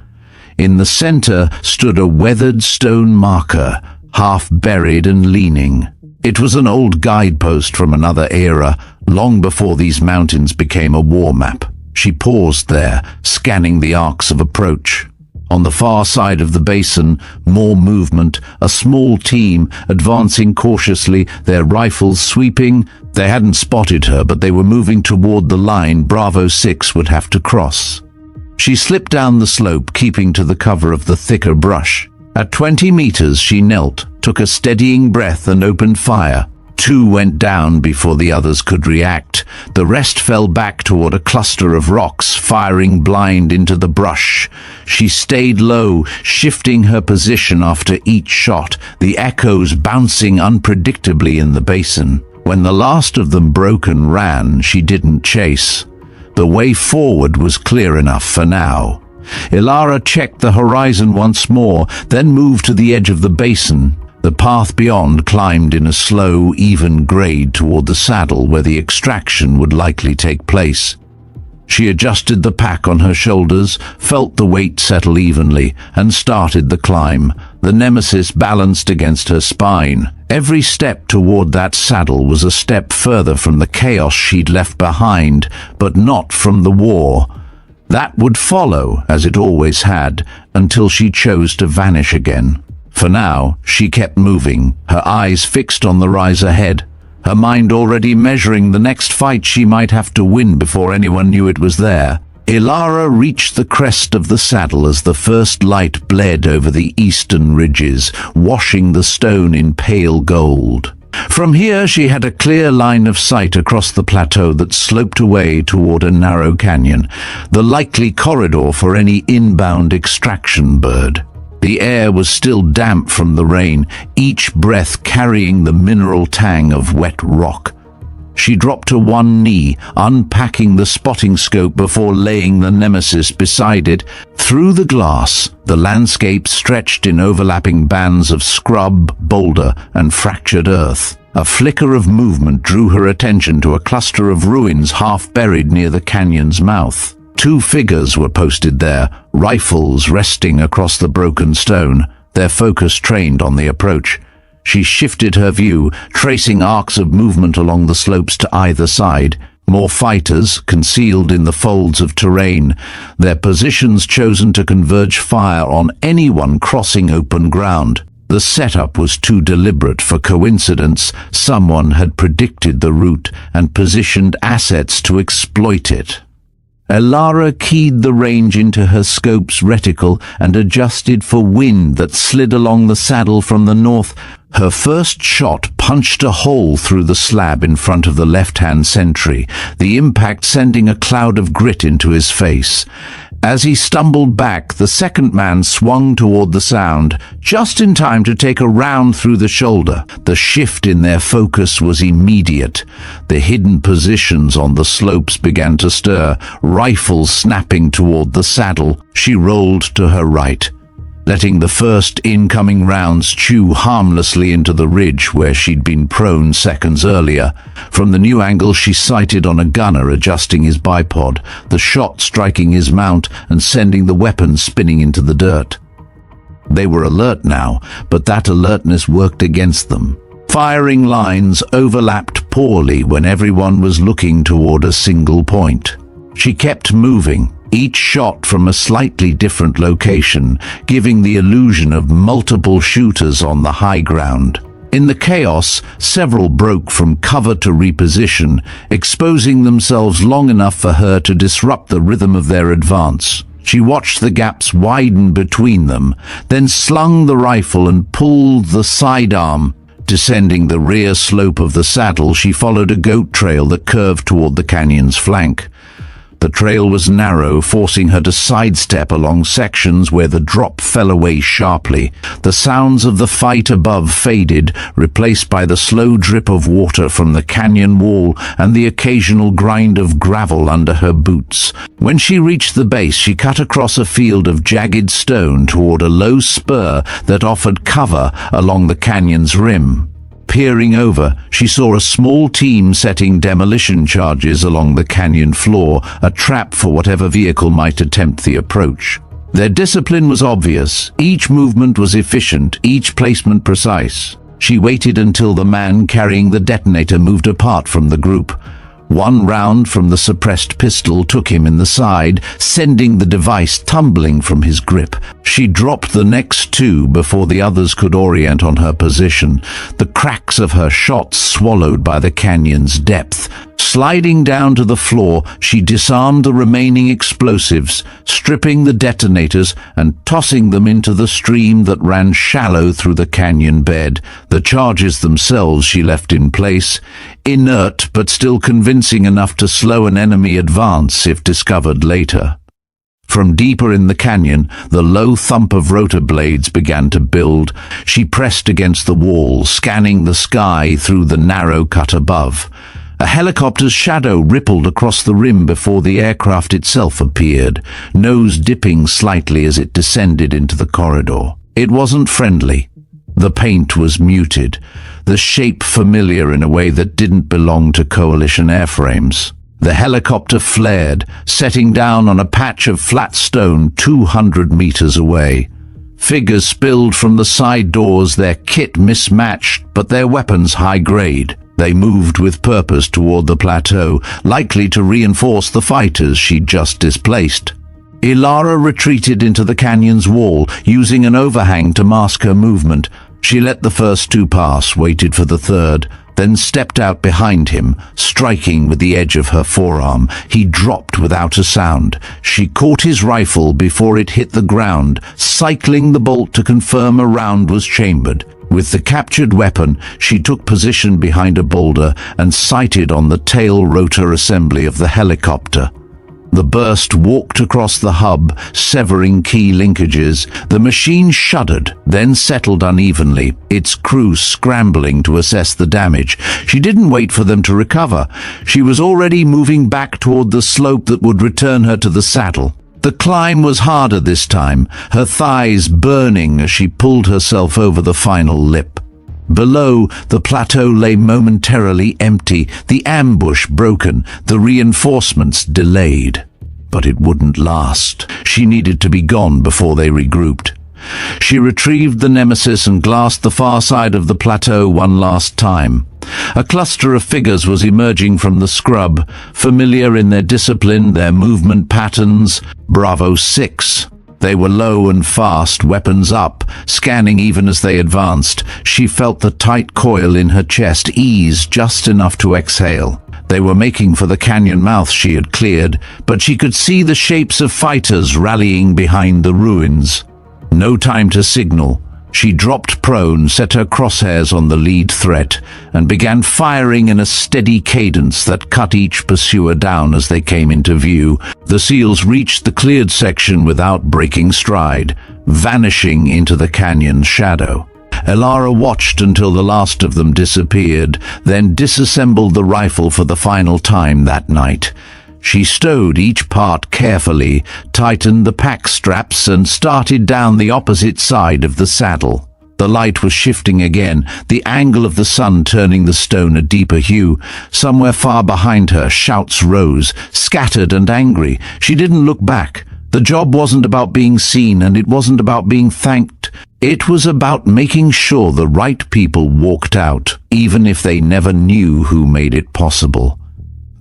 In the center stood a weathered stone marker, half buried and leaning. It was an old guidepost from another era, long before these mountains became a war map. She paused there, scanning the arcs of approach. On the far side of the basin, more movement, a small team advancing cautiously, their rifles sweeping. They hadn't spotted her, but they were moving toward the line Bravo 6 would have to cross. She slipped down the slope, keeping to the cover of the thicker brush. At 20 meters, she knelt, took a steadying breath and opened fire. 2 went down before the others could react. The rest fell back toward a cluster of rocks, firing blind into the brush. She stayed low, shifting her position after each shot, the echoes bouncing unpredictably in the basin. When the last of them broke and ran, she didn't chase. The way forward was clear enough for now. Ilara checked the horizon once more, then moved to the edge of the basin. The path beyond climbed in a slow, even grade toward the saddle where the extraction would likely take place. She adjusted the pack on her shoulders, felt the weight settle evenly, and started the climb. The nemesis balanced against her spine. Every step toward that saddle was a step further from the chaos she'd left behind, but not from the war. That would follow, as it always had, until she chose to vanish again. For now, she kept moving, her eyes fixed on the rise ahead, her mind already measuring the next fight she might have to win before anyone knew it was there. Ilara reached the crest of the saddle as the first light bled over the eastern ridges, washing the stone in pale gold. From here she had a clear line of sight across the plateau that sloped away toward a narrow canyon, the likely corridor for any inbound extraction bird. The air was still damp from the rain, each breath carrying the mineral tang of wet rock. She dropped to one knee, unpacking the spotting scope before laying the nemesis beside it. Through the glass, the landscape stretched in overlapping bands of scrub, boulder, and fractured earth. A flicker of movement drew her attention to a cluster of ruins half buried near the canyon's mouth. 2 figures were posted there, rifles resting across the broken stone, their focus trained on the approach. She shifted her view, tracing arcs of movement along the slopes to either side. More fighters, concealed in the folds of terrain, their positions chosen to converge fire on anyone crossing open ground. The setup was too deliberate for coincidence. Someone had predicted the route and positioned assets to exploit it. Ilara keyed the range into her scope's reticle and adjusted for wind that slid along the saddle from the north. Her first shot punched a hole through the slab in front of the left-hand sentry, the impact sending a cloud of grit into his face. As he stumbled back, the second man swung toward the sound, just in time to take a round through the shoulder. The shift in their focus was immediate. The hidden positions on the slopes began to stir, rifles snapping toward the saddle. She rolled to her right. letting the first incoming rounds chew harmlessly into the ridge where she'd been prone seconds earlier. From the new angle she sighted on a gunner adjusting his bipod, the shot striking his mount and sending the weapon spinning into the dirt. They were alert now, but that alertness worked against them. Firing lines overlapped poorly when everyone was looking toward a single point. She kept moving, each shot from a slightly different location, giving the illusion of multiple shooters on the high ground. In the chaos, several broke from cover to reposition, exposing themselves long enough for her to disrupt the rhythm of their advance. She watched the gaps widen between them, then slung the rifle and pulled the sidearm. Descending the rear slope of the saddle, she followed a goat trail that curved toward the canyon's flank. The trail was narrow, forcing her to sidestep along sections where the drop fell away sharply. The sounds of the fight above faded, replaced by the slow drip of water from the canyon wall and the occasional grind of gravel under her boots. When she reached the base, she cut across a field of jagged stone toward a low spur that offered cover along the canyon's rim. Peering over, she saw a small team setting demolition charges along the canyon floor, a trap for whatever vehicle might attempt the approach. Their discipline was obvious. Each movement was efficient, each placement precise. She waited until the man carrying the detonator moved apart from the group. One round from the suppressed pistol took him in the side, sending the device tumbling from his grip. She dropped the next two before the others could orient on her position, the cracks of her shots swallowed by the canyon's depth. Sliding down to the floor, she disarmed the remaining explosives, stripping the detonators and tossing them into the stream that ran shallow through the canyon bed. The charges themselves she left in place, inert but still convincing enough to slow an enemy advance if discovered later. From deeper in the canyon, the low thump of rotor blades began to build. She pressed against the wall, scanning the sky through the narrow cut above. A helicopter's shadow rippled across the rim before the aircraft itself appeared, nose dipping slightly as it descended into the corridor. It wasn't friendly. The paint was muted, the shape familiar in a way that didn't belong to coalition airframes. The helicopter flared, setting down on a patch of flat stone 200 meters away. Figures spilled from the side doors, their kit mismatched, but their weapons high-grade. They moved with purpose toward the plateau, likely to reinforce the fighters she'd just displaced. Ilara retreated into the canyon's wall, using an overhang to mask her movement. She let the first two pass, waited for the third, then stepped out behind him, striking with the edge of her forearm. He dropped without a sound. She caught his rifle before it hit the ground, cycling the bolt to confirm a round was chambered. With the captured weapon, she took position behind a boulder and sighted on the tail rotor assembly of the helicopter. The burst walked across the hub, severing key linkages. The machine shuddered, then settled unevenly, its crew scrambling to assess the damage. She didn't wait for them to recover. She was already moving back toward the slope that would return her to the saddle. The climb was harder this time, her thighs burning as she pulled herself over the final lip. Below, the plateau lay momentarily empty, the ambush broken, the reinforcements delayed. But it wouldn't last. She needed to be gone before they regrouped. She retrieved the Nemesis and glassed the far side of the plateau one last time. A cluster of figures was emerging from the scrub, familiar in their discipline, their movement patterns. Bravo 6. They were low and fast, weapons up, scanning even as they advanced. She felt the tight coil in her chest ease just enough to exhale. They were making for the canyon mouth she had cleared, but she could see the shapes of fighters rallying behind the ruins. No time to signal. She dropped prone, set her crosshairs on the lead threat, and began firing in a steady cadence that cut each pursuer down as they came into view. The SEALs reached the cleared section without breaking stride, vanishing into the canyon's shadow. Ilara watched until the last of them disappeared, then disassembled the rifle for the final time that night. She stowed each part carefully, tightened the pack straps, and started down the opposite side of the saddle. The light was shifting again, the angle of the sun turning the stone a deeper hue. Somewhere far behind her, shouts rose, scattered and angry. She didn't look back. The job wasn't about being seen, and it wasn't about being thanked. It was about making sure the right people walked out, even if they never knew who made it possible.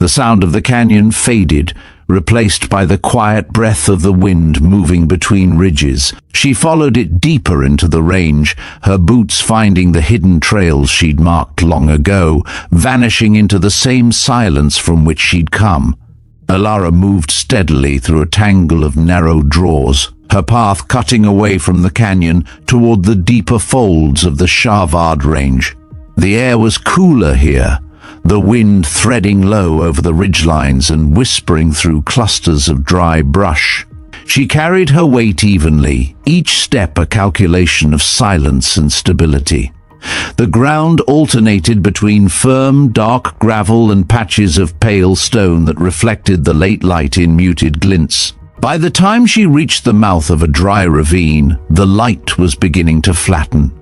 The sound of the canyon faded, replaced by the quiet breath of the wind moving between ridges. She followed it deeper into the range, her boots finding the hidden trails she'd marked long ago, vanishing into the same silence from which she'd come. Elara moved steadily through a tangle of narrow draws, her path cutting away from the canyon toward the deeper folds of the Shavard range. The air was cooler here, the wind threading low over the ridgelines and whispering through clusters of dry brush. She carried her weight evenly, each step a calculation of silence and stability. The ground alternated between firm, dark gravel and patches of pale stone that reflected the late light in muted glints. By the time she reached the mouth of a dry ravine, the light was beginning to flatten.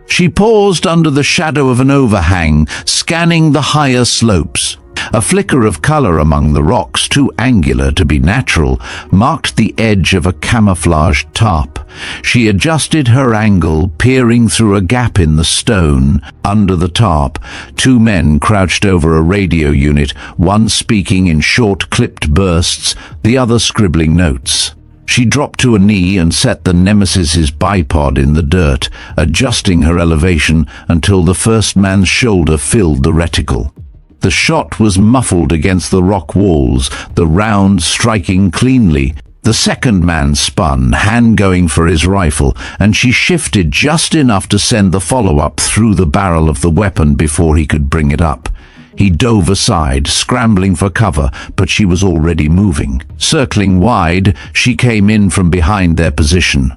She paused under the shadow of an overhang, scanning the higher slopes. A flicker of color among the rocks, too angular to be natural, marked the edge of a camouflaged tarp. She adjusted her angle, peering through a gap in the stone. Under the tarp, two men crouched over a radio unit, one speaking in short, clipped bursts, the other scribbling notes. She dropped to a knee and set the Nemesis's bipod in the dirt, adjusting her elevation until the first man's shoulder filled the reticle. The shot was muffled against the rock walls, the round striking cleanly. The second man spun, hand going for his rifle, and she shifted just enough to send the follow-up through the barrel of the weapon before he could bring it up. He dove aside, scrambling for cover, but she was already moving. Circling wide, she came in from behind their position.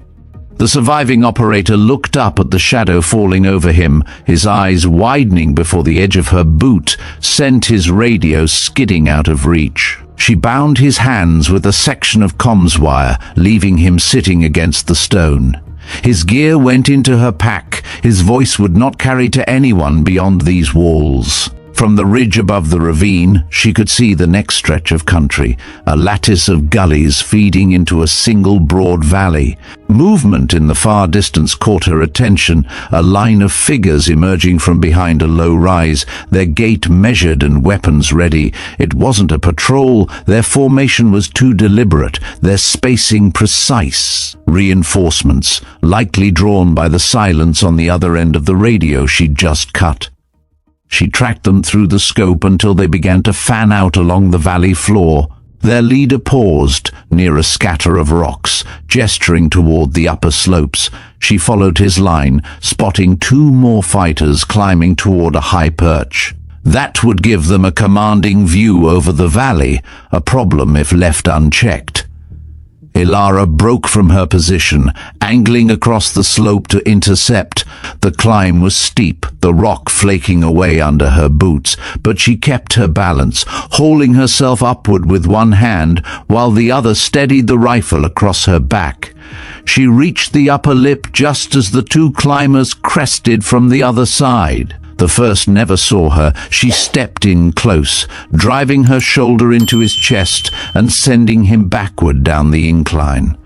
The surviving operator looked up at the shadow falling over him, his eyes widening before the edge of her boot sent his radio skidding out of reach. She bound his hands with a section of comms wire, leaving him sitting against the stone. His gear went into her pack. His voice would not carry to anyone beyond these walls. From the ridge above the ravine, she could see the next stretch of country, a lattice of gullies feeding into a single broad valley. Movement in the far distance caught her attention, a line of figures emerging from behind a low rise, their gait measured and weapons ready. It wasn't a patrol, their formation was too deliberate, their spacing precise. Reinforcements, likely drawn by the silence on the other end of the radio she'd just cut. She tracked them through the scope until they began to fan out along the valley floor. Their leader paused near a scatter of rocks, gesturing toward the upper slopes. She followed his line, spotting two more fighters climbing toward a high perch. That would give them a commanding view over the valley, a problem if left unchecked. Elara broke from her position, angling across the slope to intercept. The climb was steep, the rock flaking away under her boots, but she kept her balance, hauling herself upward with one hand while the other steadied the rifle across her back. She reached the upper lip just as the two climbers crested from the other side. The first never saw her. She stepped in close, driving her shoulder into his chest and sending him backward down the incline.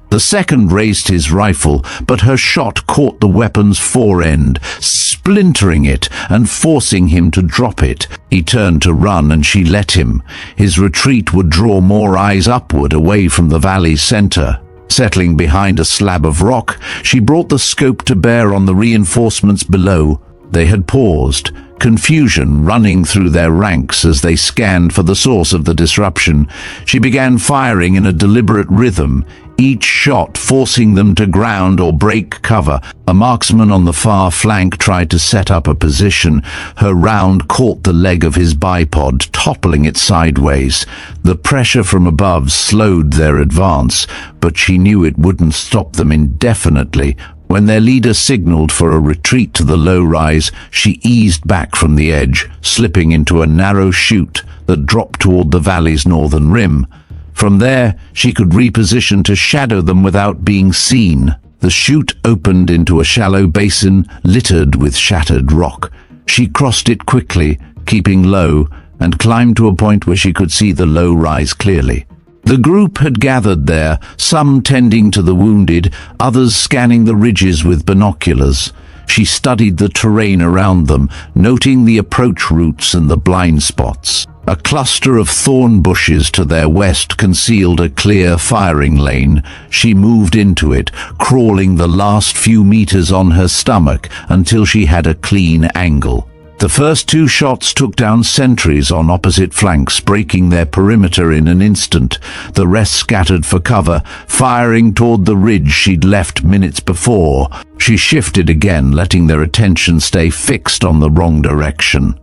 The second raised his rifle, but her shot caught the weapon's fore end, splintering it and forcing him to drop it. He turned to run and she let him. His retreat would draw more eyes upward, away from the valley's center. Settling behind a slab of rock, she brought the scope to bear on the reinforcements below. They had paused, confusion running through their ranks as they scanned for the source of the disruption. She began firing in a deliberate rhythm, each shot forcing them to ground or break cover. A marksman on the far flank tried to set up a position. Her round caught the leg of his bipod, toppling it sideways. The pressure from above slowed their advance, but she knew it wouldn't stop them indefinitely. When their leader signaled for a retreat to the low rise, she eased back from the edge, slipping into a narrow chute that dropped toward the valley's northern rim. From there, she could reposition to shadow them without being seen. The chute opened into a shallow basin littered with shattered rock. She crossed it quickly, keeping low, and climbed to a point where she could see the low rise clearly. The group had gathered there, some tending to the wounded, others scanning the ridges with binoculars. She studied the terrain around them, noting the approach routes and the blind spots. A cluster of thorn bushes to their west concealed a clear firing lane. She moved into it, crawling the last few meters on her stomach until she had a clean angle. The first 2 shots took down sentries on opposite flanks, breaking their perimeter in an instant. The rest scattered for cover, firing toward the ridge she'd left minutes before. She shifted again, letting their attention stay fixed on the wrong direction.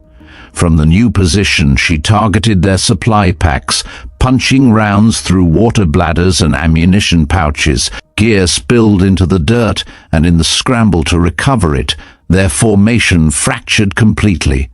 From the new position, she targeted their supply packs, punching rounds through water bladders and ammunition pouches. Gear spilled into the dirt, and in the scramble to recover it, their formation fractured completely.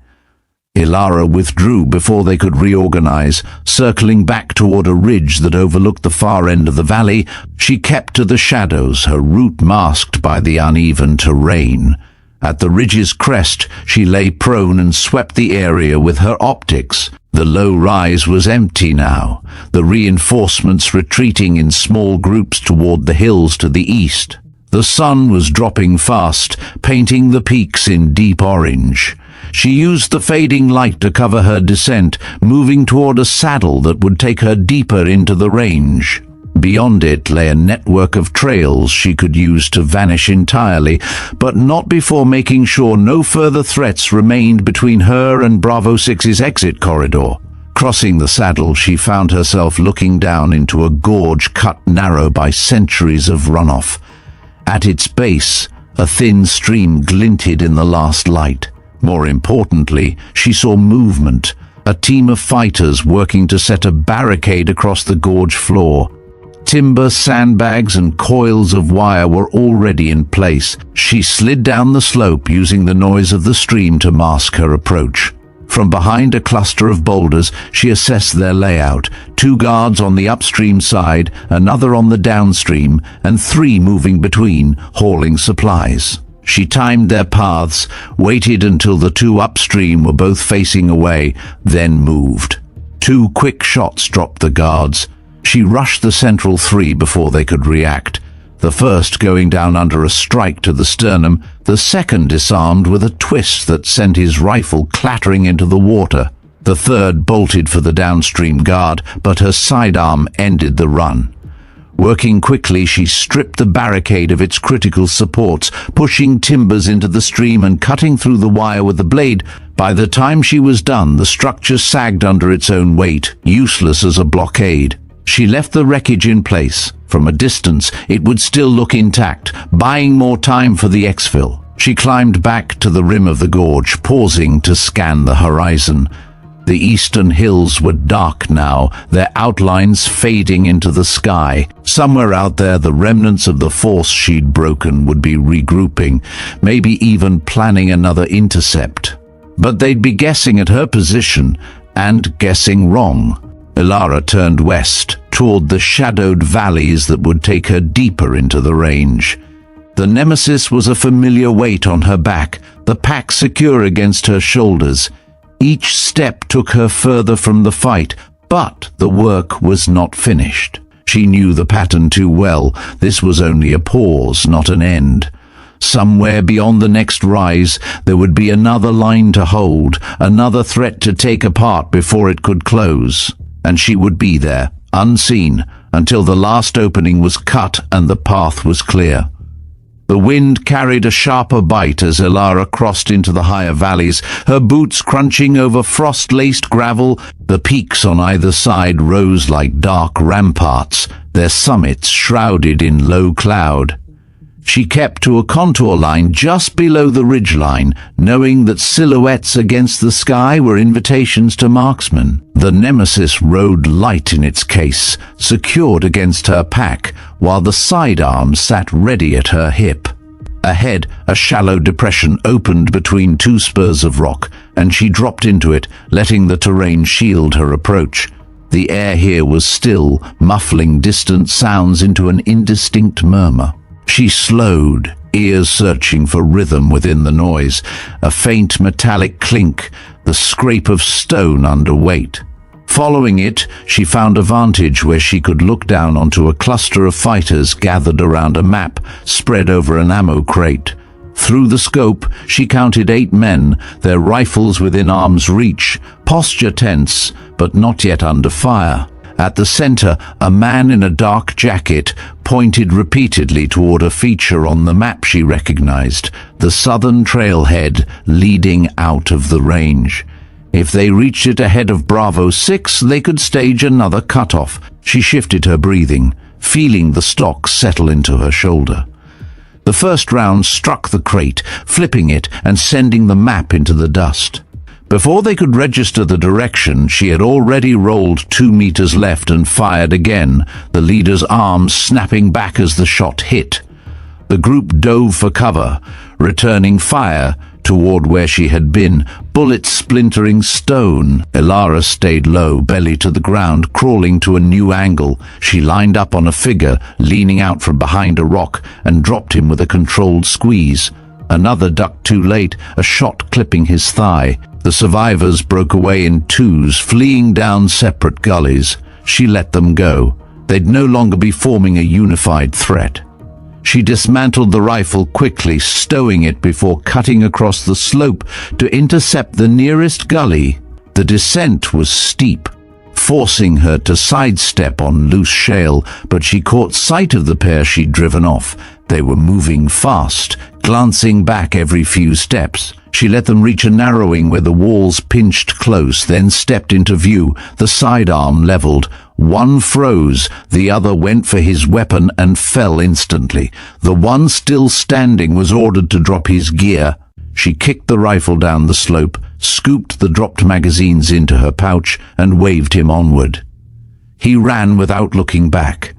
Ilara withdrew before they could reorganize, circling back toward a ridge that overlooked the far end of the valley. She kept to the shadows, her route masked by the uneven terrain. At the ridge's crest, she lay prone and swept the area with her optics. The low rise was empty now, the reinforcements retreating in small groups toward the hills to the east. The sun was dropping fast, painting the peaks in deep orange. She used the fading light to cover her descent, moving toward a saddle that would take her deeper into the range. Beyond it lay a network of trails she could use to vanish entirely, but not before making sure no further threats remained between her and Bravo 6's exit corridor. Crossing the saddle, she found herself looking down into a gorge cut narrow by centuries of runoff. At its base, a thin stream glinted in the last light. More importantly, she saw movement, a team of fighters working to set a barricade across the gorge floor. Timber, sandbags, and coils of wire were already in place. She slid down the slope, using the noise of the stream to mask her approach. From behind a cluster of boulders, she assessed their layout. 2 guards on the upstream side, another on the downstream, and 3 moving between, hauling supplies. She timed their paths, waited until the 2 upstream were both facing away, then moved. 2 quick shots dropped the guards. She rushed the central 3 before they could react. The first going down under a strike to the sternum, the second disarmed with a twist that sent his rifle clattering into the water. The third bolted for the downstream guard, but her sidearm ended the run. Working quickly, she stripped the barricade of its critical supports, pushing timbers into the stream and cutting through the wire with the blade. By the time she was done, the structure sagged under its own weight, useless as a blockade. She left the wreckage in place. From a distance, it would still look intact, buying more time for the exfil. She climbed back to the rim of the gorge, pausing to scan the horizon. The eastern hills were dark now, their outlines fading into the sky. Somewhere out there, the remnants of the force she'd broken would be regrouping, maybe even planning another intercept. But they'd be guessing at her position, and guessing wrong. Ilara turned west, toward the shadowed valleys that would take her deeper into the range. The nemesis was a familiar weight on her back, the pack secure against her shoulders. Each step took her further from the fight, but the work was not finished. She knew the pattern too well. This was only a pause, not an end. Somewhere beyond the next rise, there would be another line to hold, another threat to take apart before it could close. And she would be there, unseen, until the last opening was cut and the path was clear. The wind carried a sharper bite as Ilara crossed into the higher valleys, her boots crunching over frost-laced gravel. The peaks on either side rose like dark ramparts, their summits shrouded in low cloud. She kept to a contour line just below the ridgeline, knowing that silhouettes against the sky were invitations to marksmen. The nemesis rode light in its case, secured against her pack, while the sidearm sat ready at her hip. Ahead, a shallow depression opened between 2 spurs of rock, and she dropped into it, letting the terrain shield her approach. The air here was still, muffling distant sounds into an indistinct murmur. She slowed, ears searching for rhythm within the noise, a faint metallic clink, the scrape of stone under weight. Following it, she found a vantage where she could look down onto a cluster of fighters gathered around a map spread over an ammo crate. Through the scope, she counted 8 men, their rifles within arm's reach, posture tense, but not yet under fire. At the center, a man in a dark jacket pointed repeatedly toward a feature on the map she recognized, the southern trailhead leading out of the range. If they reached it ahead of Bravo 6, they could stage another cutoff. She shifted her breathing, feeling the stock settle into her shoulder. The first round struck the crate, flipping it and sending the map into the dust. Before they could register the direction, she had already rolled 2 meters left and fired again, the leader's arms snapping back as the shot hit. The group dove for cover, returning fire toward where she had been, bullets splintering stone. Ilara stayed low, belly to the ground, crawling to a new angle. She lined up on a figure, leaning out from behind a rock, and dropped him with a controlled squeeze. Another ducked too late, a shot clipping his thigh. The survivors broke away in twos, fleeing down separate gullies. She let them go. They'd no longer be forming a unified threat. She dismantled the rifle quickly, stowing it before cutting across the slope to intercept the nearest gully. The descent was steep, forcing her to sidestep on loose shale, but she caught sight of the pair she'd driven off. They were moving fast, glancing back every few steps. She let them reach a narrowing where the walls pinched close, then stepped into view, the sidearm leveled. One froze, the other went for his weapon and fell instantly. The one still standing was ordered to drop his gear. She kicked the rifle down the slope, scooped the dropped magazines into her pouch, and waved him onward. He ran without looking back.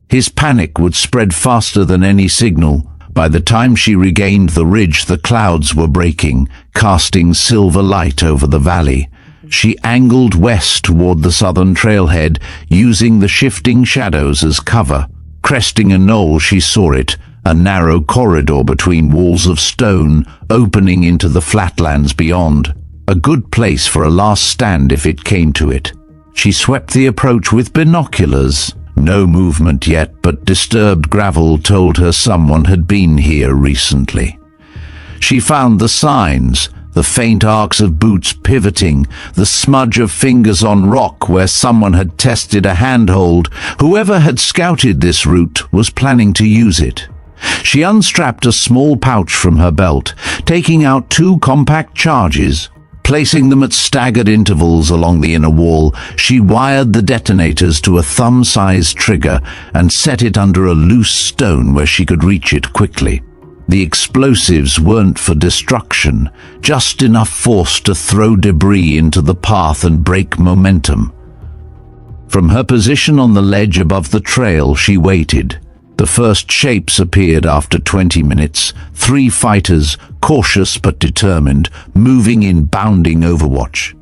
His panic would spread faster than any signal. By the time she regained the ridge, the clouds were breaking, casting silver light over the valley. She angled west toward the southern trailhead, using the shifting shadows as cover. Cresting a knoll, she saw it, a narrow corridor between walls of stone, opening into the flatlands beyond. A good place for a last stand if it came to it. She swept the approach with binoculars. No movement yet, but disturbed gravel told her someone had been here recently. She found the signs, the faint arcs of boots pivoting, the smudge of fingers on rock where someone had tested a handhold. Whoever had scouted this route was planning to use it. She unstrapped a small pouch from her belt, taking out 2 compact charges. Placing them at staggered intervals along the inner wall, she wired the detonators to a thumb-sized trigger and set it under a loose stone where she could reach it quickly. The explosives weren't for destruction, just enough force to throw debris into the path and break momentum. From her position on the ledge above the trail, she waited. The first shapes appeared after 20 minutes, 3 fighters, cautious but determined, moving in bounding overwatch.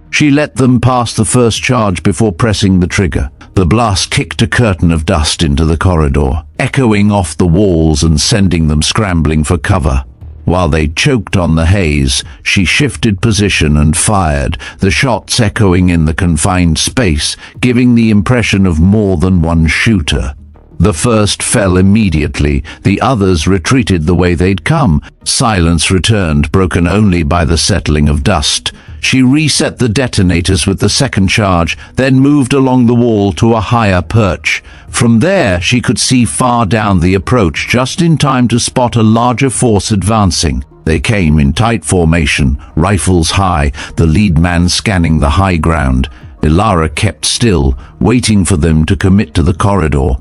She let them pass the first charge before pressing the trigger. The blast kicked a curtain of dust into the corridor, echoing off the walls and sending them scrambling for cover. While they choked on the haze, she shifted position and fired, the shots echoing in the confined space, giving the impression of more than one shooter. The first fell immediately, the others retreated the way they'd come. Silence returned, broken only by the settling of dust. She reset the detonators with the second charge, then moved along the wall to a higher perch. From there, she could see far down the approach, just in time to spot a larger force advancing. They came in tight formation, rifles high, the lead man scanning the high ground. Ilara kept still, waiting for them to commit to the corridor.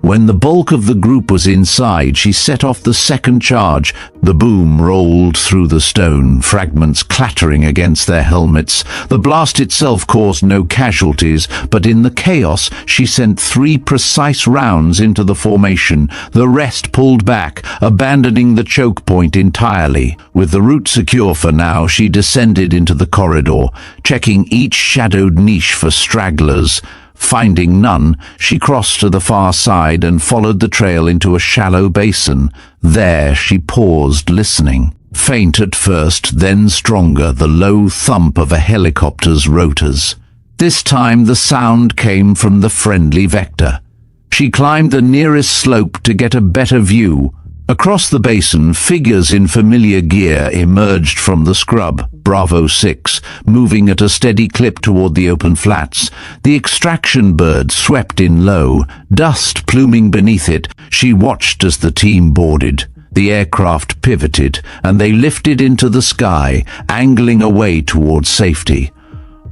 When the bulk of the group was inside, she set off the second charge. The boom rolled through the stone, fragments clattering against their helmets. The blast itself caused no casualties, but in the chaos, she sent 3 precise rounds into the formation. The rest pulled back, abandoning the choke point entirely. With the route secure for now, she descended into the corridor, checking each shadowed niche for stragglers. Finding none, she crossed to the far side and followed the trail into a shallow basin. There she paused, listening. Faint at first, then stronger, the low thump of a helicopter's rotors. This time the sound came from the friendly vector. She climbed the nearest slope to get a better view. Across the basin, figures in familiar gear emerged from the scrub. Bravo 6, moving at a steady clip toward the open flats. The extraction bird swept in low, dust pluming beneath it. She watched as the team boarded. The aircraft pivoted, and they lifted into the sky, angling away toward safety.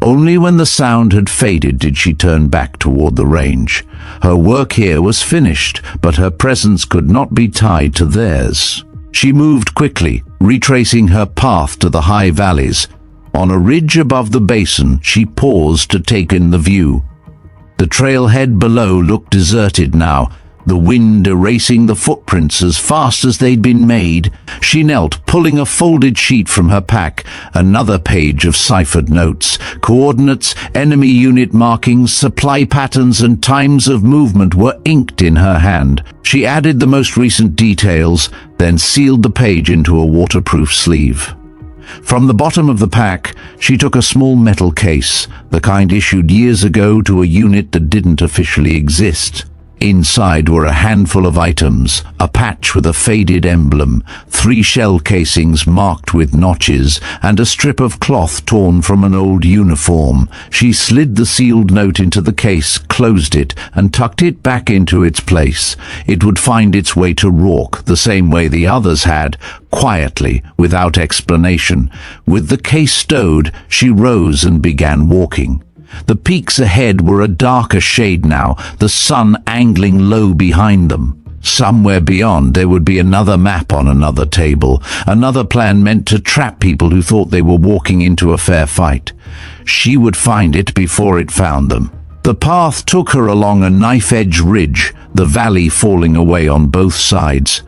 Only when the sound had faded did she turn back toward the range. Her work here was finished, but her presence could not be tied to theirs. She moved quickly, retracing her path to the high valleys. On a ridge above the basin, she paused to take in the view. The trailhead below looked deserted now, the wind erasing the footprints as fast as they'd been made. She knelt, pulling a folded sheet from her pack, another page of ciphered notes. Coordinates, enemy unit markings, supply patterns, and times of movement were inked in her hand. She added the most recent details, then sealed the page into a waterproof sleeve. From the bottom of the pack, she took a small metal case, the kind issued years ago to a unit that didn't officially exist. Inside were a handful of items, a patch with a faded emblem, 3 shell casings marked with notches, and a strip of cloth torn from an old uniform. She slid the sealed note into the case, closed it, and tucked it back into its place. It would find its way to Rourke, the same way the others had, quietly, without explanation. With the case stowed, she rose and began walking. The peaks ahead were a darker shade now, the sun angling low behind them. Somewhere beyond there would be another map on another table, another plan meant to trap people who thought they were walking into a fair fight. She would find it before it found them. The path took her along a knife-edge ridge, the valley falling away on both sides.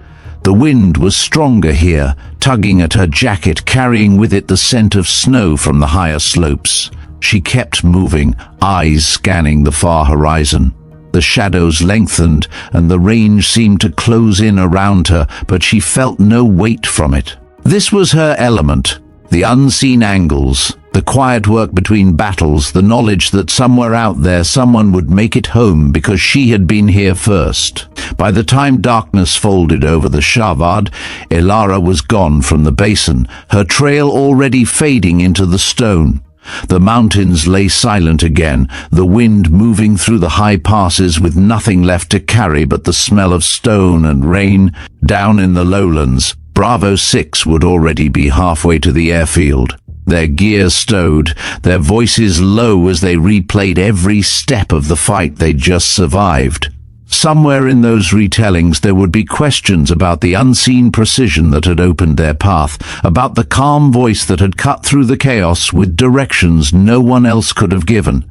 The wind was stronger here, tugging at her jacket, carrying with it the scent of snow from the higher slopes. She kept moving, eyes scanning the far horizon. The shadows lengthened, and the range seemed to close in around her, but she felt no weight from it. This was her element, the unseen angles, the quiet work between battles, the knowledge that somewhere out there someone would make it home because she had been here first. By the time darkness folded over the Shavad, Ilara was gone from the basin, her trail already fading into the stone. The mountains lay silent again, the wind moving through the high passes with nothing left to carry but the smell of stone and rain. Down in the lowlands, Bravo 6 would already be halfway to the airfield. Their gear stowed, their voices low as they replayed every step of the fight they'd just survived. Somewhere in those retellings there would be questions about the unseen precision that had opened their path, about the calm voice that had cut through the chaos with directions no one else could have given.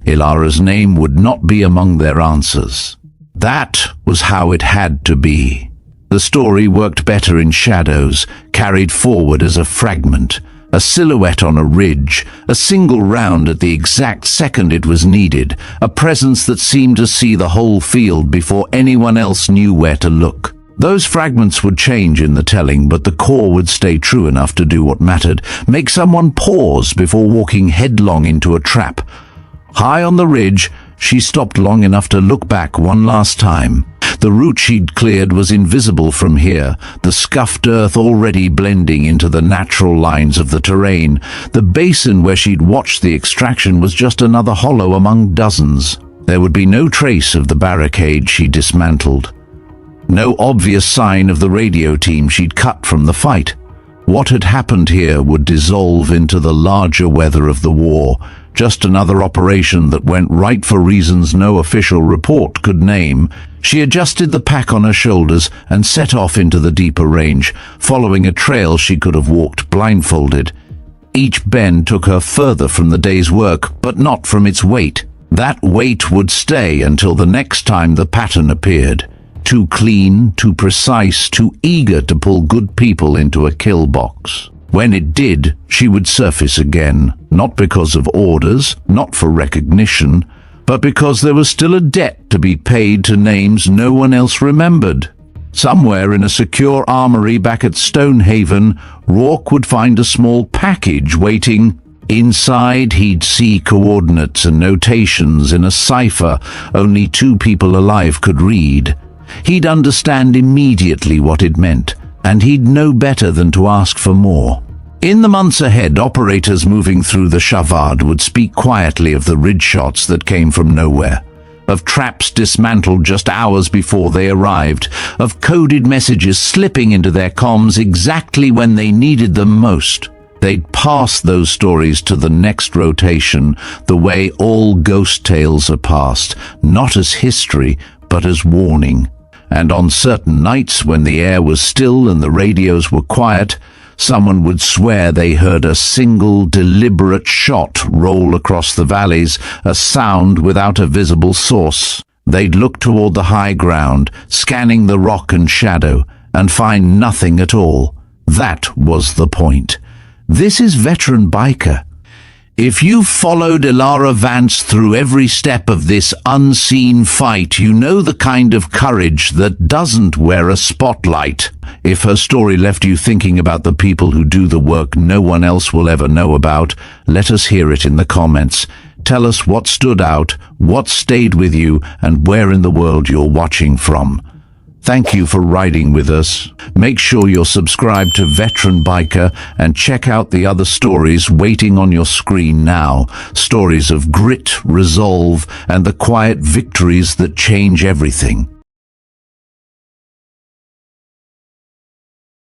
Ilara's name would not be among their answers. That was how it had to be. The story worked better in shadows, carried forward as a fragment, a silhouette on a ridge, a single round at the exact second it was needed, a presence that seemed to see the whole field before anyone else knew where to look. Those fragments would change in the telling, but the core would stay true enough to do what mattered, make someone pause before walking headlong into a trap. High on the ridge, she stopped long enough to look back one last time. The route she'd cleared was invisible from here, the scuffed earth already blending into the natural lines of the terrain. The basin where she'd watched the extraction was just another hollow among dozens. There would be no trace of the barricade she dismantled. No obvious sign of the radio team she'd cut from the fight. What had happened here would dissolve into the larger weather of the war, just another operation that went right for reasons no official report could name. She adjusted the pack on her shoulders and set off into the deeper range, following a trail she could have walked blindfolded. Each bend took her further from the day's work, but not from its weight. That weight would stay until the next time the pattern appeared. Too clean, too precise, too eager to pull good people into a kill box. When it did, she would surface again, not because of orders, not for recognition, but because there was still a debt to be paid to names no one else remembered. Somewhere in a secure armory back at Stonehaven, Rourke would find a small package waiting. Inside, he'd see coordinates and notations in a cipher only 2 people alive could read. He'd understand immediately what it meant, and he'd know better than to ask for more. In the months ahead, operators moving through the Shavard would speak quietly of the ridge shots that came from nowhere, of traps dismantled just hours before they arrived, of coded messages slipping into their comms exactly when they needed them most. They'd pass those stories to the next rotation, the way all ghost tales are passed, not as history, but as warning. And on certain nights when the air was still and the radios were quiet, someone would swear they heard a single deliberate shot roll across the valleys, a sound without a visible source. They'd look toward the high ground, scanning the rock and shadow, and find nothing at all. That was the point. This is Veteranbiker. If you've followed Ilara Vance through every step of this unseen fight, you know the kind of courage that doesn't wear a spotlight. If her story left you thinking about the people who do the work no one else will ever know about, let us hear it in the comments. Tell us what stood out, what stayed with you, and where in the world you're watching from. Thank you for riding with us. Make sure you're subscribed to Veteranbiker and check out the other stories waiting on your screen now. Stories of grit, resolve, and the quiet victories that change everything.